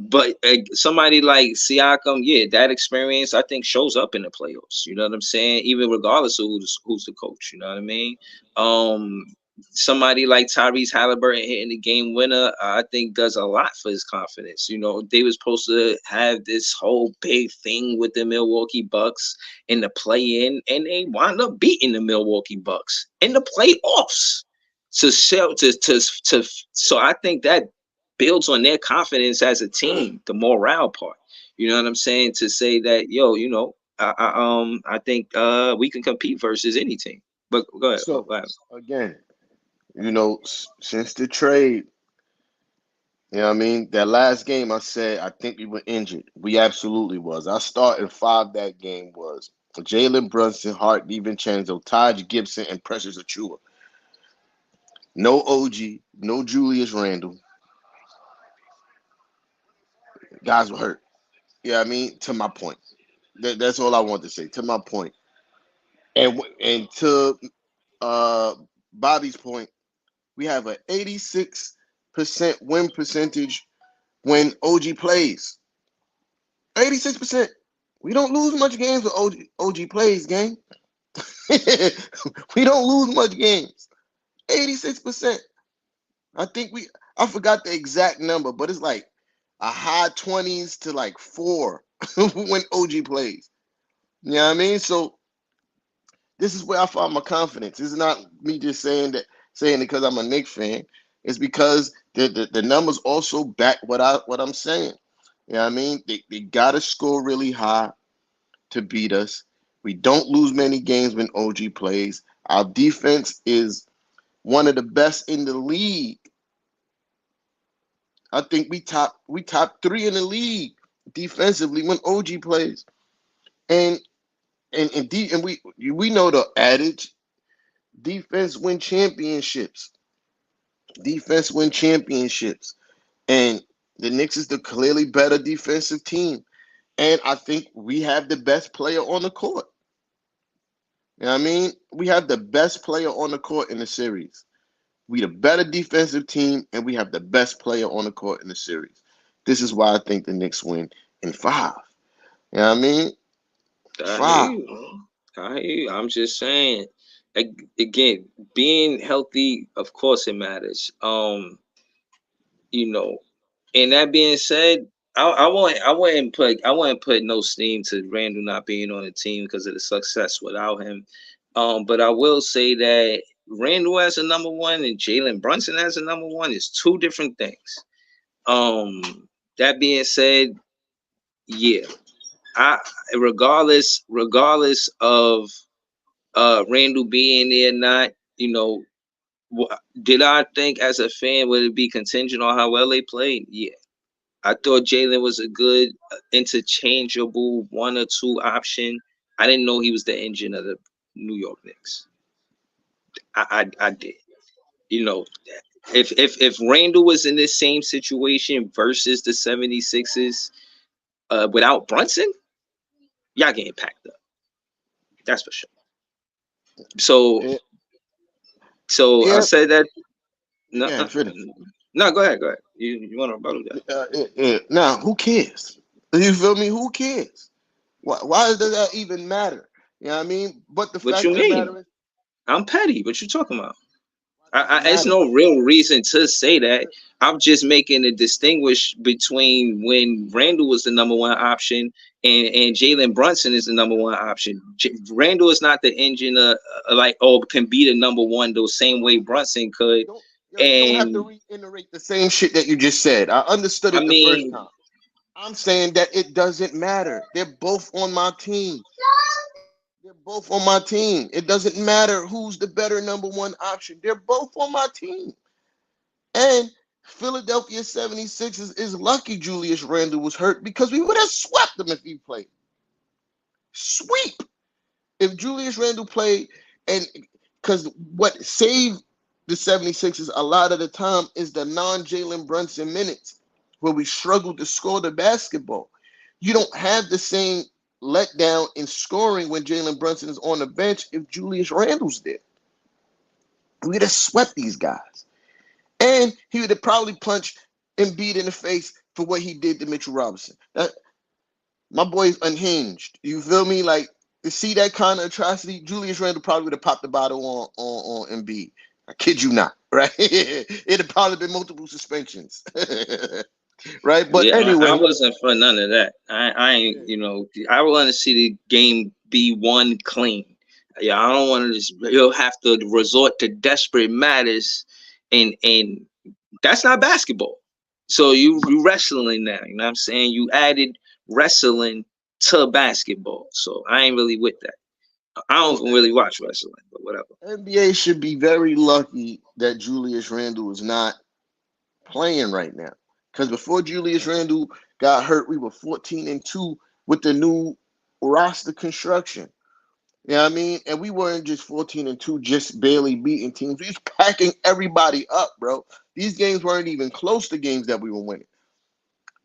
But somebody like Siakam, yeah, that experience I think shows up in the playoffs. You know what I'm saying? Even regardless of who's the coach. You know what I mean? Um, Somebody like Tyrese Halliburton hitting the game winner, I think does a lot for his confidence. They were supposed to have this whole big thing with the Milwaukee Bucks in the play-in, and they wound up beating the Milwaukee Bucks in the playoffs. So I think that builds on their confidence as a team, the morale part. You know what I'm saying? To say that, yo, I think we can compete versus any team. But go ahead. So again, since the trade, what I mean? That last game, I said I think we were injured. We absolutely was. Our starting five that game was Jalen Brunson, Hart, DiVincenzo, Taj Gibson, and Precious Achua. No OG, no Julius Randle. Guys were hurt. Yeah, I mean, to my point. That's all I want to say. To my point. And to Bobby's point, we have an 86% win percentage when OG plays. 86%. We don't lose much games with OG plays, gang. We don't lose much games. 86%. I forgot the exact number, but it's like a high 20s to like 4 when OG plays. You know what I mean? So this is where I find my confidence. It's not me just saying it because I'm a Knicks fan. It's because the numbers also back what I'm saying. You know what I mean? They gotta score really high to beat us. We don't lose many games when OG plays. Our defense is one of the best in the league. I think we top 3 in the league defensively when OG plays. And we know the adage, defense win championships. Defense win championships. And the Knicks is the clearly better defensive team. And I think we have the best player on the court. You know what I mean? We have the best player on the court in the series. We the better defensive team, and we have the best player on the court in the series. This is why I think the Knicks win in 5. You know what I mean? I hear you. I'm just saying. Again, being healthy, of course, it matters. And that being said, I wouldn't put no steam to Randall not being on the team because of the success without him. But I will say that Randall as a number one and Jalen Brunson as a number one is two different things. That being said, yeah, regardless of Randall being there or not, did I think as a fan would it be contingent on how well they played? Yeah. I thought Jalen was a good interchangeable 1 or 2 option. I didn't know he was the engine of the New York Knicks. I did. If Randall was in this same situation versus the 76ers without Brunson, y'all getting packed up. That's for sure. So Yeah. I said that. No, Yeah, no, go ahead. You want to rebuttal that? Now, who cares? You feel me? Who cares? Why does that even matter? You know what I mean? But the What fact you of the mean? matter is, I'm petty. What you talking about? It's matter? no real reason to say that. I'm just making a distinguish between when Randall was the number one option and Jalen Brunson is the number one option. Randall is not the engine can be the number one the same way Brunson could. You don't have to reiterate the same shit that you just said. I understood it the first time. I'm saying that it doesn't matter. They're both on my team. They're both on my team. It doesn't matter who's the better number one option. They're both on my team. And Philadelphia 76ers is lucky Julius Randle was hurt because we would have swept them if he played. Sweep. If Julius Randle played, and because what saved the 76ers a lot of the time is the non-Jalen Brunson minutes where we struggled to score the basketball. You don't have the same letdown in scoring when Jalen Brunson is on the bench if Julius Randle's there. We'd have swept these guys. And he would have probably punched Embiid in the face for what he did to Mitchell Robinson. My boy's unhinged. You feel me? Like, to see that kind of atrocity, Julius Randle probably would have popped the bottle on Embiid. I kid you not, right? It'd have probably been multiple suspensions. Right? But Yeah, I anyway. wasn't for none of that. I ain't, I want to see the game be won clean. Yeah, I don't want to just you'll have to resort to desperate matters, and that's not basketball. So you wrestling now. You know what I'm saying? You added wrestling to basketball. So I ain't really with that. I don't really watch wrestling, but whatever. NBA should be very lucky that Julius Randle is not playing right now. Because before Julius Randle got hurt, we were 14-2 with the new roster construction. You know what I mean? And we weren't just 14-2, just barely beating teams. We was packing everybody up, bro. These games weren't even close to games that we were winning.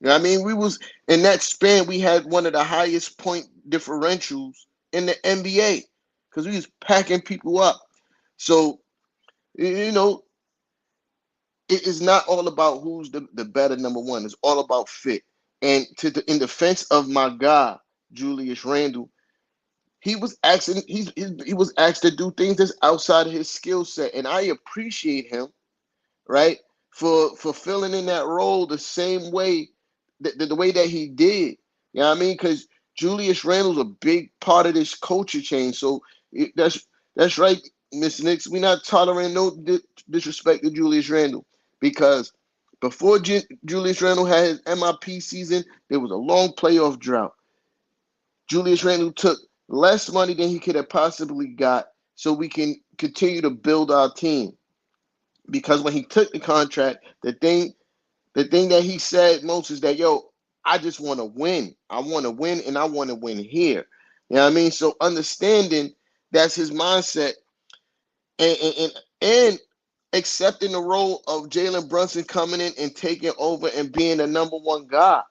You know what I mean? We was in that span, we had one of the highest point differentials in the NBA because we was packing people up. So, you know, it is not all about who's the better number one. It's all about fit. And in defense of my guy, Julius Randle, he was asking he was asked to do things that's outside of his skill set. And I appreciate him, right, for filling in that role the same way, the way that he did. You know what I mean? Because Julius Randle's a big part of this culture change. So that's right, Miss Knicks. We're not tolerating no disrespect to Julius Randle because before Julius Randle had his MIP season, there was a long playoff drought. Julius Randle took less money than he could have possibly got so we can continue to build our team. Because when he took the contract, the thing that he said most is that, yo, I just want to win. I want to win, and I want to win here. You know what I mean? So understanding that's his mindset, and accepting the role of Jalen Brunson coming in and taking over and being the number one guy.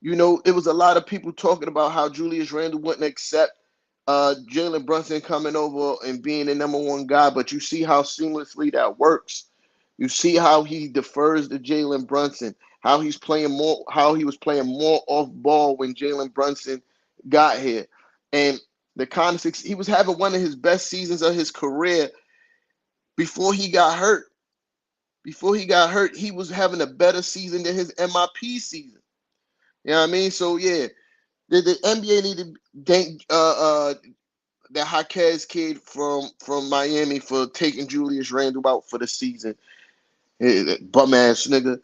You know, it was a lot of people talking about how Julius Randle wouldn't accept Jalen Brunson coming over and being the number one guy, but you see how seamlessly that works. You see how he defers to Jalen Brunson, how he's playing more, how he was playing more off ball when Jalen Brunson got here, and the kind of he was having one of his best seasons of his career before he got hurt. Before he got hurt, he was having a better season than his MIP season. You know what I mean? So yeah, the NBA need to thank that Jaquez kid from Miami for taking Julius Randle out for the season. Bum ass nigga.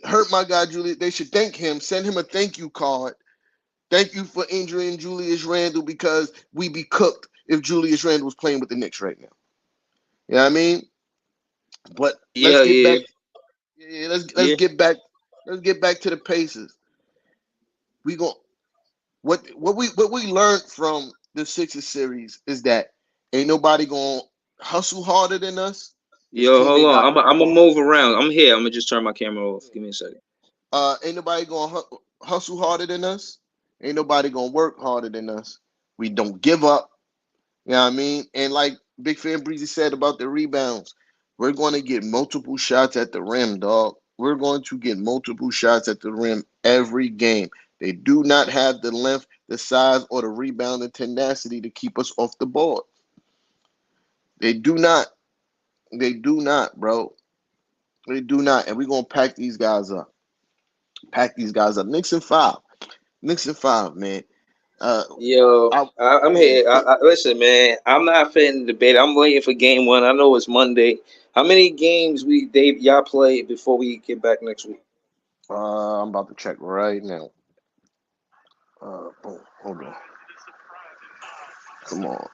Hurt my guy Julius. They should thank him. Send him a thank you card. Thank you for injuring Julius Randle because we be cooked if Julius Randle was playing with the Knicks right now. You know what I mean? But let's Yeah, get yeah, back. Yeah, let's yeah. get back. Let's get back to the Pacers. We go. What we learned from the Sixers series is that ain't nobody gonna hustle harder than us. This Yo, team hold ain't got. on. I'm gonna move around. I'm here. I'm gonna just turn my camera off. Give me a second. Ain't nobody gonna hustle harder than us. Ain't nobody gonna work harder than us. We don't give up. You know what I mean? And like Big Fan Breezy said about the rebounds, we're going to get multiple shots at the rim, dog. We're going to get multiple shots at the rim every game. They do not have the length, the size, or the rebounding tenacity to keep us off the board. They do not. They do not, bro. They do not. And we're going to pack these guys up. Pack these guys up. Knicks and five. Knicks and five, man. Uh, Yo, I'm yeah. here. Listen, man. I'm not finna debate. I'm waiting for game one. I know it's Monday. How many games y'all play before we get back next week? I'm about to check right now. Boom. Hold on. Come on.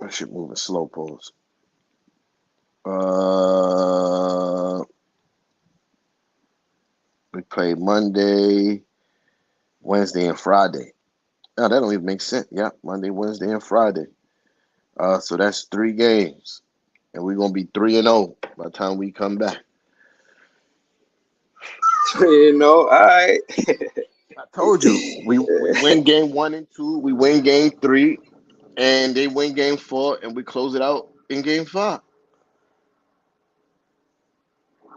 I should move a slow pose. Uh, we play Monday, Wednesday, and Friday. Oh, that don't even make sense. Yeah, Monday, Wednesday, and Friday. So that's 3 games, and we're gonna be 3-0 by the time we come back. All right. I told you, we win game 1 and 2, we win game 3, and they win game 4, and we close it out in game 5.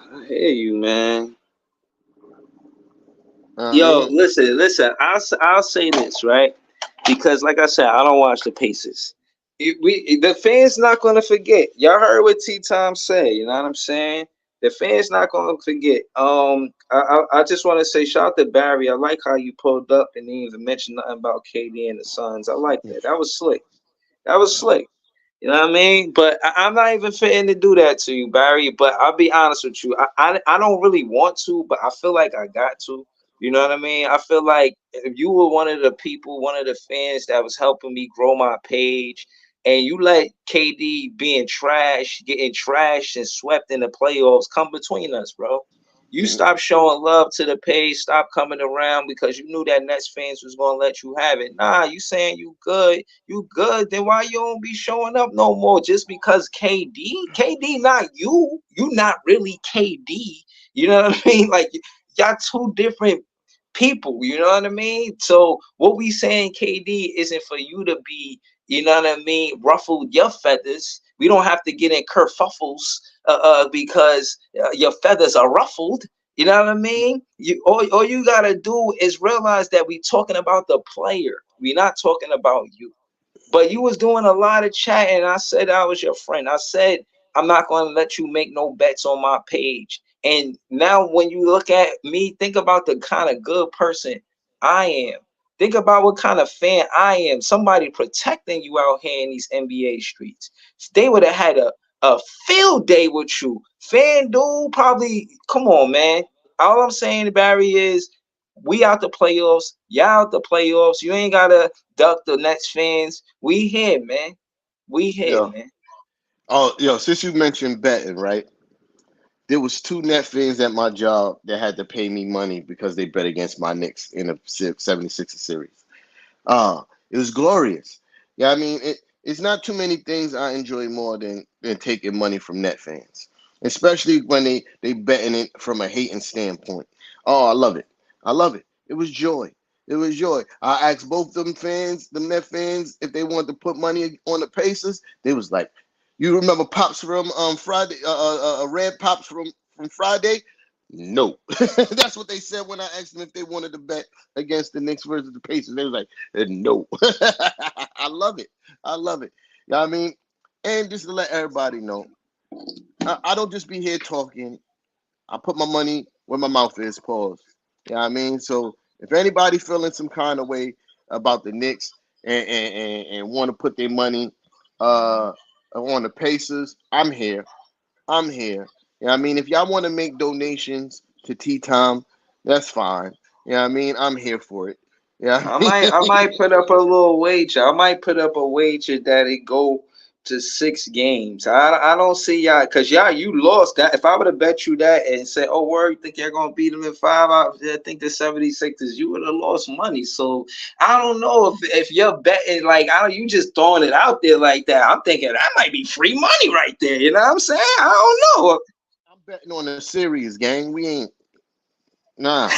I hear you, man. I Yo, mean, listen. I'll say this, right? Because like I said, I don't watch the Pacers. The fans not gonna forget. Y'all heard what T Tom say. You know what I'm saying? The fans not gonna forget. I just want to say shout out to Barry. I like how you pulled up and didn't even mention nothing about KD and the Suns. I like that. That was slick. That was slick. You know what I mean? But I'm not even fitting to do that to you, Barry. But I'll be honest with you. I don't really want to, but I feel like I got to. You know what I mean? I feel like if you were one of the people, one of the fans that was helping me grow my page, and you let KD being trash, getting trashed and swept in the playoffs come between us, bro. You stop showing love to the page, stop coming around because you knew that Nets fans was gonna let you have it. Nah, you saying you good, then why you don't be showing up no more? Just because KD not you, you not really KD. You know what I mean? Like y'all two different people, you know what I mean? So what we saying, KD, isn't for you to be, you know what I mean, ruffle your feathers. We don't have to get in kerfuffles because your feathers are ruffled. You know what I mean? All you gotta do is realize that we talking about the player. We're not talking about you. But you was doing a lot of chatting. I said I was your friend. I said I'm not going to let you make no bets on my page. And now when you look at me, think about the kind of good person I am. Think about what kind of fan I am. Somebody protecting you out here in these NBA streets. They would have had a field day with you. FanDuel probably, come on, man. All I'm saying, Barry, is we out the playoffs. Y'all out the playoffs. You ain't gotta duck the Nets fans. We here, man. We here, yo, man. since you mentioned betting, right? There was 2 Net fans at my job that had to pay me money because they bet against my Knicks in a 76 series. It was glorious. Yeah, I mean, it's not too many things I enjoy more than taking money from Net fans, especially when they betting it from a hating standpoint. Oh, I love it. I love it. It was joy. It was joy. I asked both them fans, the Net fans, if they wanted to put money on the Pacers. They was like, "You remember Pops from Friday? Red Pops from Friday." No, that's what they said when I asked them if they wanted to bet against the Knicks versus the Pacers. They was like, no. I love it. I love it. You know what I mean? And just to let everybody know, I don't just be here talking. I put my money where my mouth is, pause. You know what I mean? So if anybody feeling some kind of way about the Knicks and want to put their money on the Pacers, I'm here. I'm here. You know what I mean? If y'all want to make donations to Tea Time, that's fine. You know what I mean? I'm here for it. Yeah. I might put up a little wager. I might put up a wager that it go to 6 games. I don't see y'all because y'all you lost that. If I would have bet you that and said, "Oh, word, you think you're gonna beat them in 5?" I think the 76ers, you would have lost money. So I don't know if you're betting like I don't you just throwing it out there like that. I'm thinking that might be free money right there. You know what I'm saying? I don't know. I'm betting on the series, gang. We ain't nah,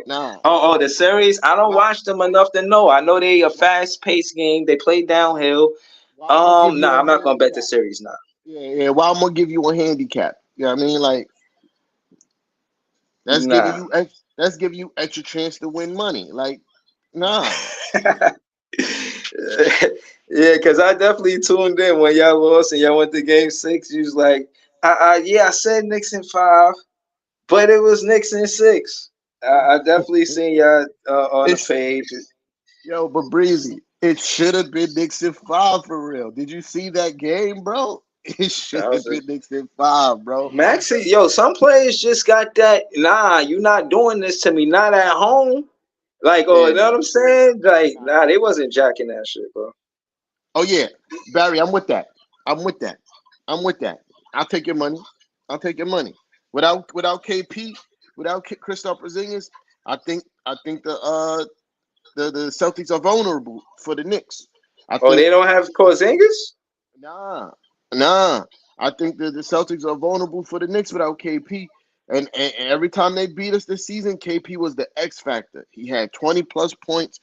nah. The series. I don't Why watch them enough to know. I know they a fast paced game. They play downhill. why I'm gonna give you Nah, a I'm not gonna bet the handicap? series now. Yeah. Why I'm gonna give you a handicap? You know what I mean? Like Nah. that's giving you extra chance to win money. Like, nah. Yeah, because I definitely tuned in when y'all lost and y'all went to game 6. You was like, yeah, I said Knicks in 5, but it was Knicks in 6. I definitely seen y'all on the It's page. Yo, but Breezy, it should have been Knicks in 5 for real. Did you see that game, bro? It should That was have been Knicks in 5, bro. Maxi, yo, some players just got that. Nah, you not doing this to me. Not at home. Like, oh, you Yeah, know what I'm saying? Like, nah, nah, they wasn't jacking that shit, bro. Oh yeah, Barry, I'm with that. I'm with that. I'm with that. I'll take your money. I'll take your money. Without KP, without Kristaps Porzingis, I think the Celtics are vulnerable for the Knicks. I Oh, think they don't have Porzingis? nah, nah. I think the Celtics are vulnerable for the Knicks without KP. And every time they beat us this season, KP was the X factor. He had 20 plus points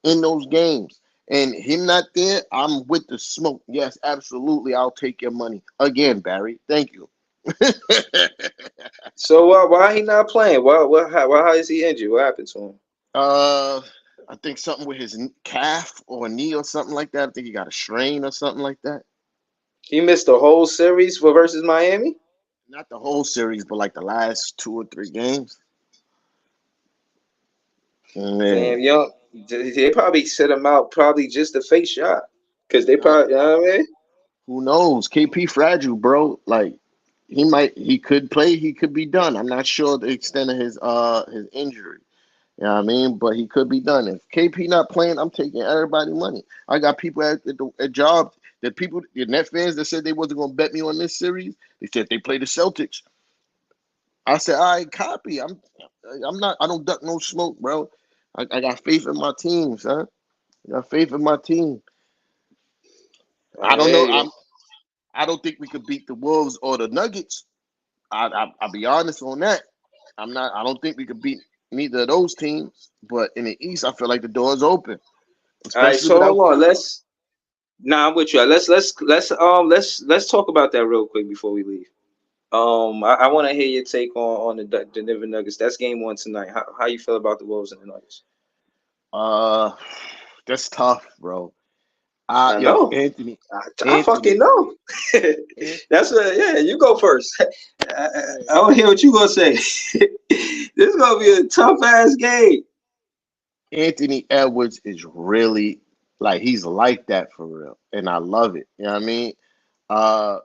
in those games. And him not there, I'm with the smoke. Yes, absolutely. I'll take your money. Again, Barry. Thank you. So why he not playing? How is he injured? What happened to him? uh I think something with his calf or knee or something like that. I think he got a strain or something like that. He missed the whole series for versus Miami? Not the whole series, but like the last 2 or 3 games. Man, Damn, yo, they probably set him out probably just a fake shot. Cause they nah, probably, you know what I mean? who knows? KP fragile, bro. Like he could play, he could be done. I'm not sure the extent of his injury. You know what I mean? But he could be done. If KP not playing, I'm taking everybody money. I got people at jobs that people, the Net fans that said they wasn't gonna bet me on this series. They said they play the Celtics. I said, all right, copy. I'm not. I don't duck no smoke, bro. I got faith in my team, son. I got faith in my team. I I don't hear know. you. I don't think we could beat the Wolves or the Nuggets. I'll be honest on that. I'm not. I don't think we could beat neither of those teams. But in the East, I feel like the door's open, All right, especially so without hold on. KP. Nah, I'm with you. Let's talk about that real quick before we leave. I want to hear your take on the Denver Nuggets. That's game one tonight. How you feel about the Wolves and the Nuggets? Uh, that's tough, bro. I Yo, know. I fucking Anthony, know. An- That's what. Yeah, you go first. yeah, I want to hear what you gonna say. This is gonna be a tough ass game. Anthony Edwards is really like he's like that for real, and I love it. You know what I mean? Uh,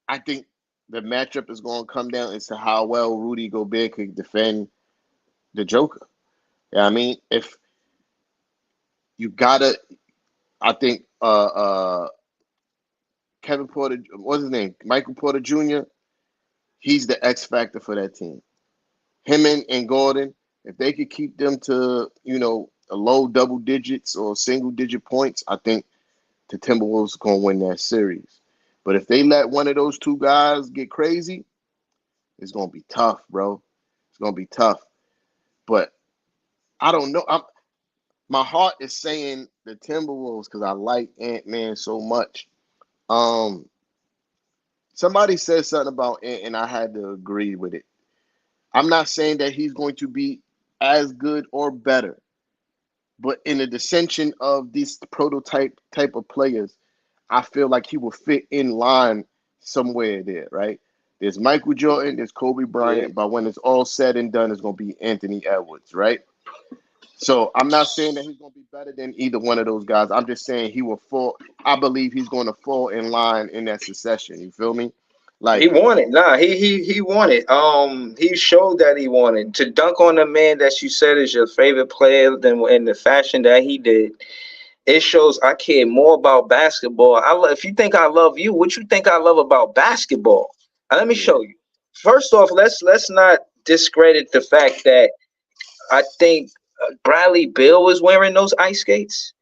I think the matchup is going to come down as to how well Rudy Gobert could defend the Joker. You know what I mean? If you gotta, I think Kevin Porter, what's his name? Michael Porter Jr. He's the X factor for that team. Him and Gordon, if they could keep them to a low double digits or single digit points, I think the Timberwolves are going to win that series. But if they let one of those two guys get crazy, it's going to be tough, bro. It's going to be tough. But I don't know. My heart is saying the Timberwolves because I like Ant-Man so much. Um, Somebody said something about Ant, and I had to agree with it. I'm not saying that he's going to be as good or better, but in the dissension of these prototype type of players, I feel like he will fit in line somewhere there, right? There's Michael Jordan, there's Kobe Yeah. Bryant, but when it's all said and done, it's going to be Anthony Edwards, right? So I'm not saying that he's going to be better than either one of those guys. I'm just saying he will fall. I believe he's going to fall in line in that succession. You feel me? He Like, wanted. Nah, he wanted. He showed that he wanted to dunk on the man that you said is your favorite player than in the fashion that he did. It shows I care more about basketball. If you think I love you, what you think I love about basketball? Let me yeah, show you. First off, let's not discredit the fact that I think Bradley Beal was wearing those ice skates.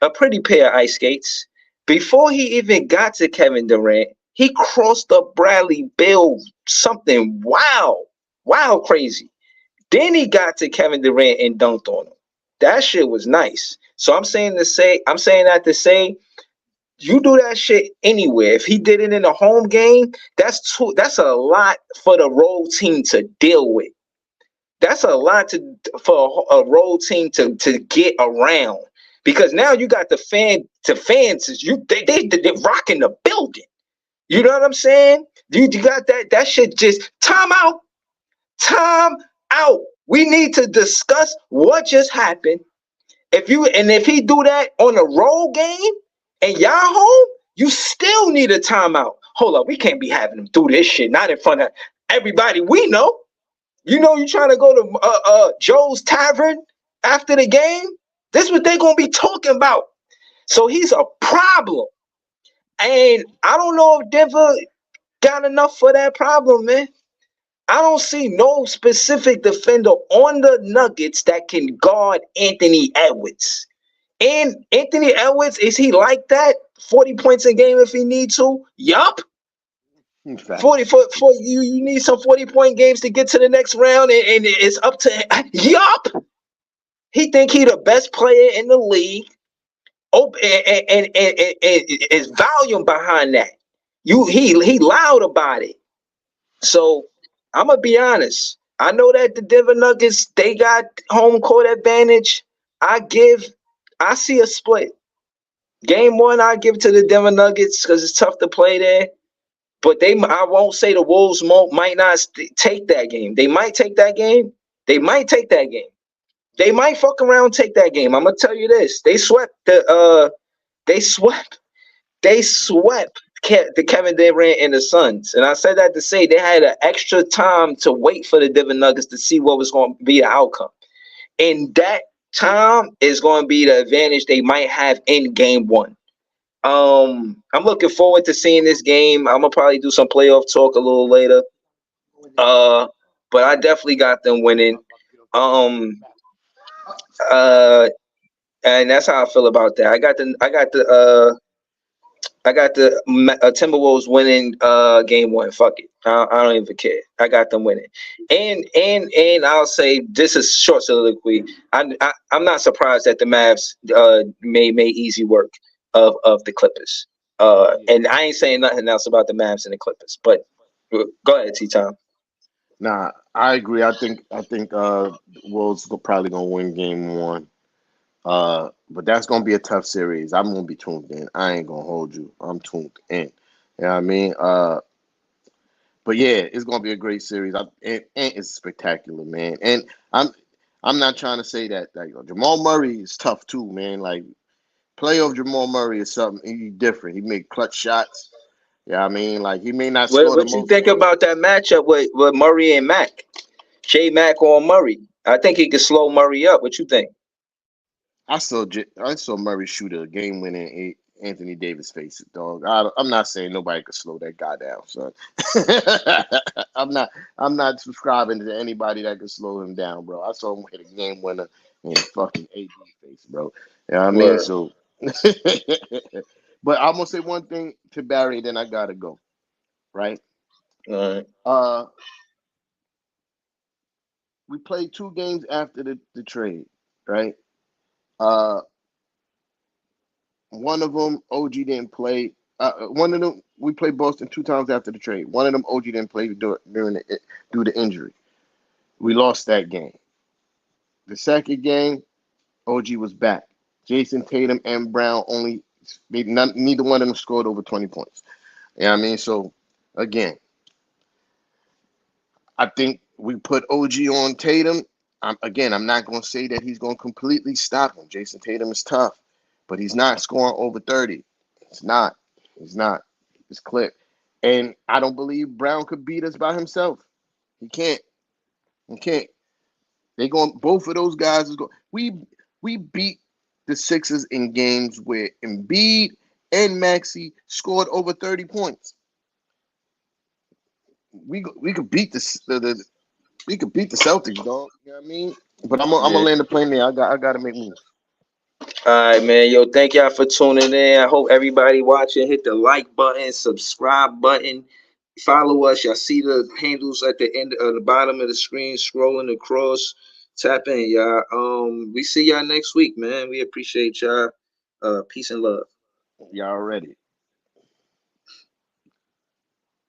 A pretty pair of ice skates. Before he even got to Kevin Durant, he crossed up Bradley Beal something wow, crazy. Then he got to Kevin Durant and dunked on him. That shit was nice. So I'm saying that to say you do that shit anywhere. If he did it in a home game, that's a lot for the road team to deal with. That's a lot for a road team to get around because now you got the fans they rocking the building. You know what I'm saying? You got that shit just time out. We need to discuss what just happened. If he do that on a road game and y'all home, you still need a timeout. Hold up, we can't be having him do this shit, not in front of everybody we know. You know you trying to go to Joe's Tavern after the game? This is what they gonna be talking about. So he's a problem. And I don't know if Denver got enough for that problem, man. I don't see no specific defender on the Nuggets that can guard Anthony Edwards. And Anthony Edwards, is he like that? 40 points a game if he need to? Yup. In fact, 40 for you need some 40-point games to get to the next round, and it's up to yup. He think he the best player in the league. Oh, and is volume behind that. He loud about it. So I'm gonna be honest. I know that the Denver Nuggets, they got home court advantage. I see a split. Game one, I give to the Denver Nuggets because it's tough to play there. But I won't say the Wolves might not take that game. They might take that game. They might take that game. They might fuck around and take that game. I'm gonna tell you this. They swept the Kevin Durant and the Suns. And I said that to say they had an extra time to wait for the Denver Nuggets to see what was going to be the outcome. And that time is going to be the advantage they might have in game one. I'm looking forward to seeing this game. I'm gonna probably do some playoff talk a little later. But I definitely got them winning. Um, uh, and that's how I feel about that. I got the Timberwolves winning game one. Fuck it. I don't even care. I got them winning. And I'll say this is short soliloquy. I'm not surprised that the Mavs made easy work of the Clippers. And I ain't saying nothing else about the Mavs and the Clippers. But go ahead, T Tom. nah, I agree. I think Wolves probably gonna win game one. But that's gonna be a tough series. I'm gonna be tuned in. I ain't gonna hold you. I'm tuned in. You know what I mean? But yeah, it's gonna be a great series. And it's spectacular, man. And I'm not trying to say that Jamal Murray is tough too, man. Like playoff Jamal Murray is something different. He make clutch shots. Yeah, I mean, like he may not score the What you most think points. about that matchup with Murray and Mac? J Mac on Murray. I think he could slow Murray up. What you think? I saw Murray shoot a game winning Anthony Davis face, dog. I'm not saying nobody could slow that guy down, son. I'm not I'm not subscribing to anybody that could slow him down, bro. I saw him hit a game winner in fucking AD face, bro. You know what I mean? Word. So but I'm gonna say one thing to Barry, then I gotta go. Right? All right. Uh we played two games after the trade, right? Uh One of them, OG didn't play. One of them, we played Boston two times after the trade. One of them, OG didn't play due to injury. We lost that game. The second game, OG was back. Jason Tatum and Brown neither one of them scored over 20 points. You know what I mean? So, again, I think we put OG on Tatum. I'm not going to say that he's going to completely stop him. Jason Tatum is tough, but he's not scoring over 30. It's not. He's not. It's clear. And I don't believe Brown could beat us by himself. He can't. He can't. They going both of those guys is going. We beat the Sixers in games where Embiid and Maxey scored over 30 points. We could beat we could beat the Celtics, dog. You know what I mean? But I'm gonna Yeah. land the plane there. I gotta make moves. All right, man. Yo, thank y'all for tuning in. I hope everybody watching hit the like button, subscribe button, follow us. Y'all see the handles at the end, the bottom of the screen, scrolling across. Tap in, y'all. We see y'all next week, man. We appreciate y'all. Peace and love. Y'all ready?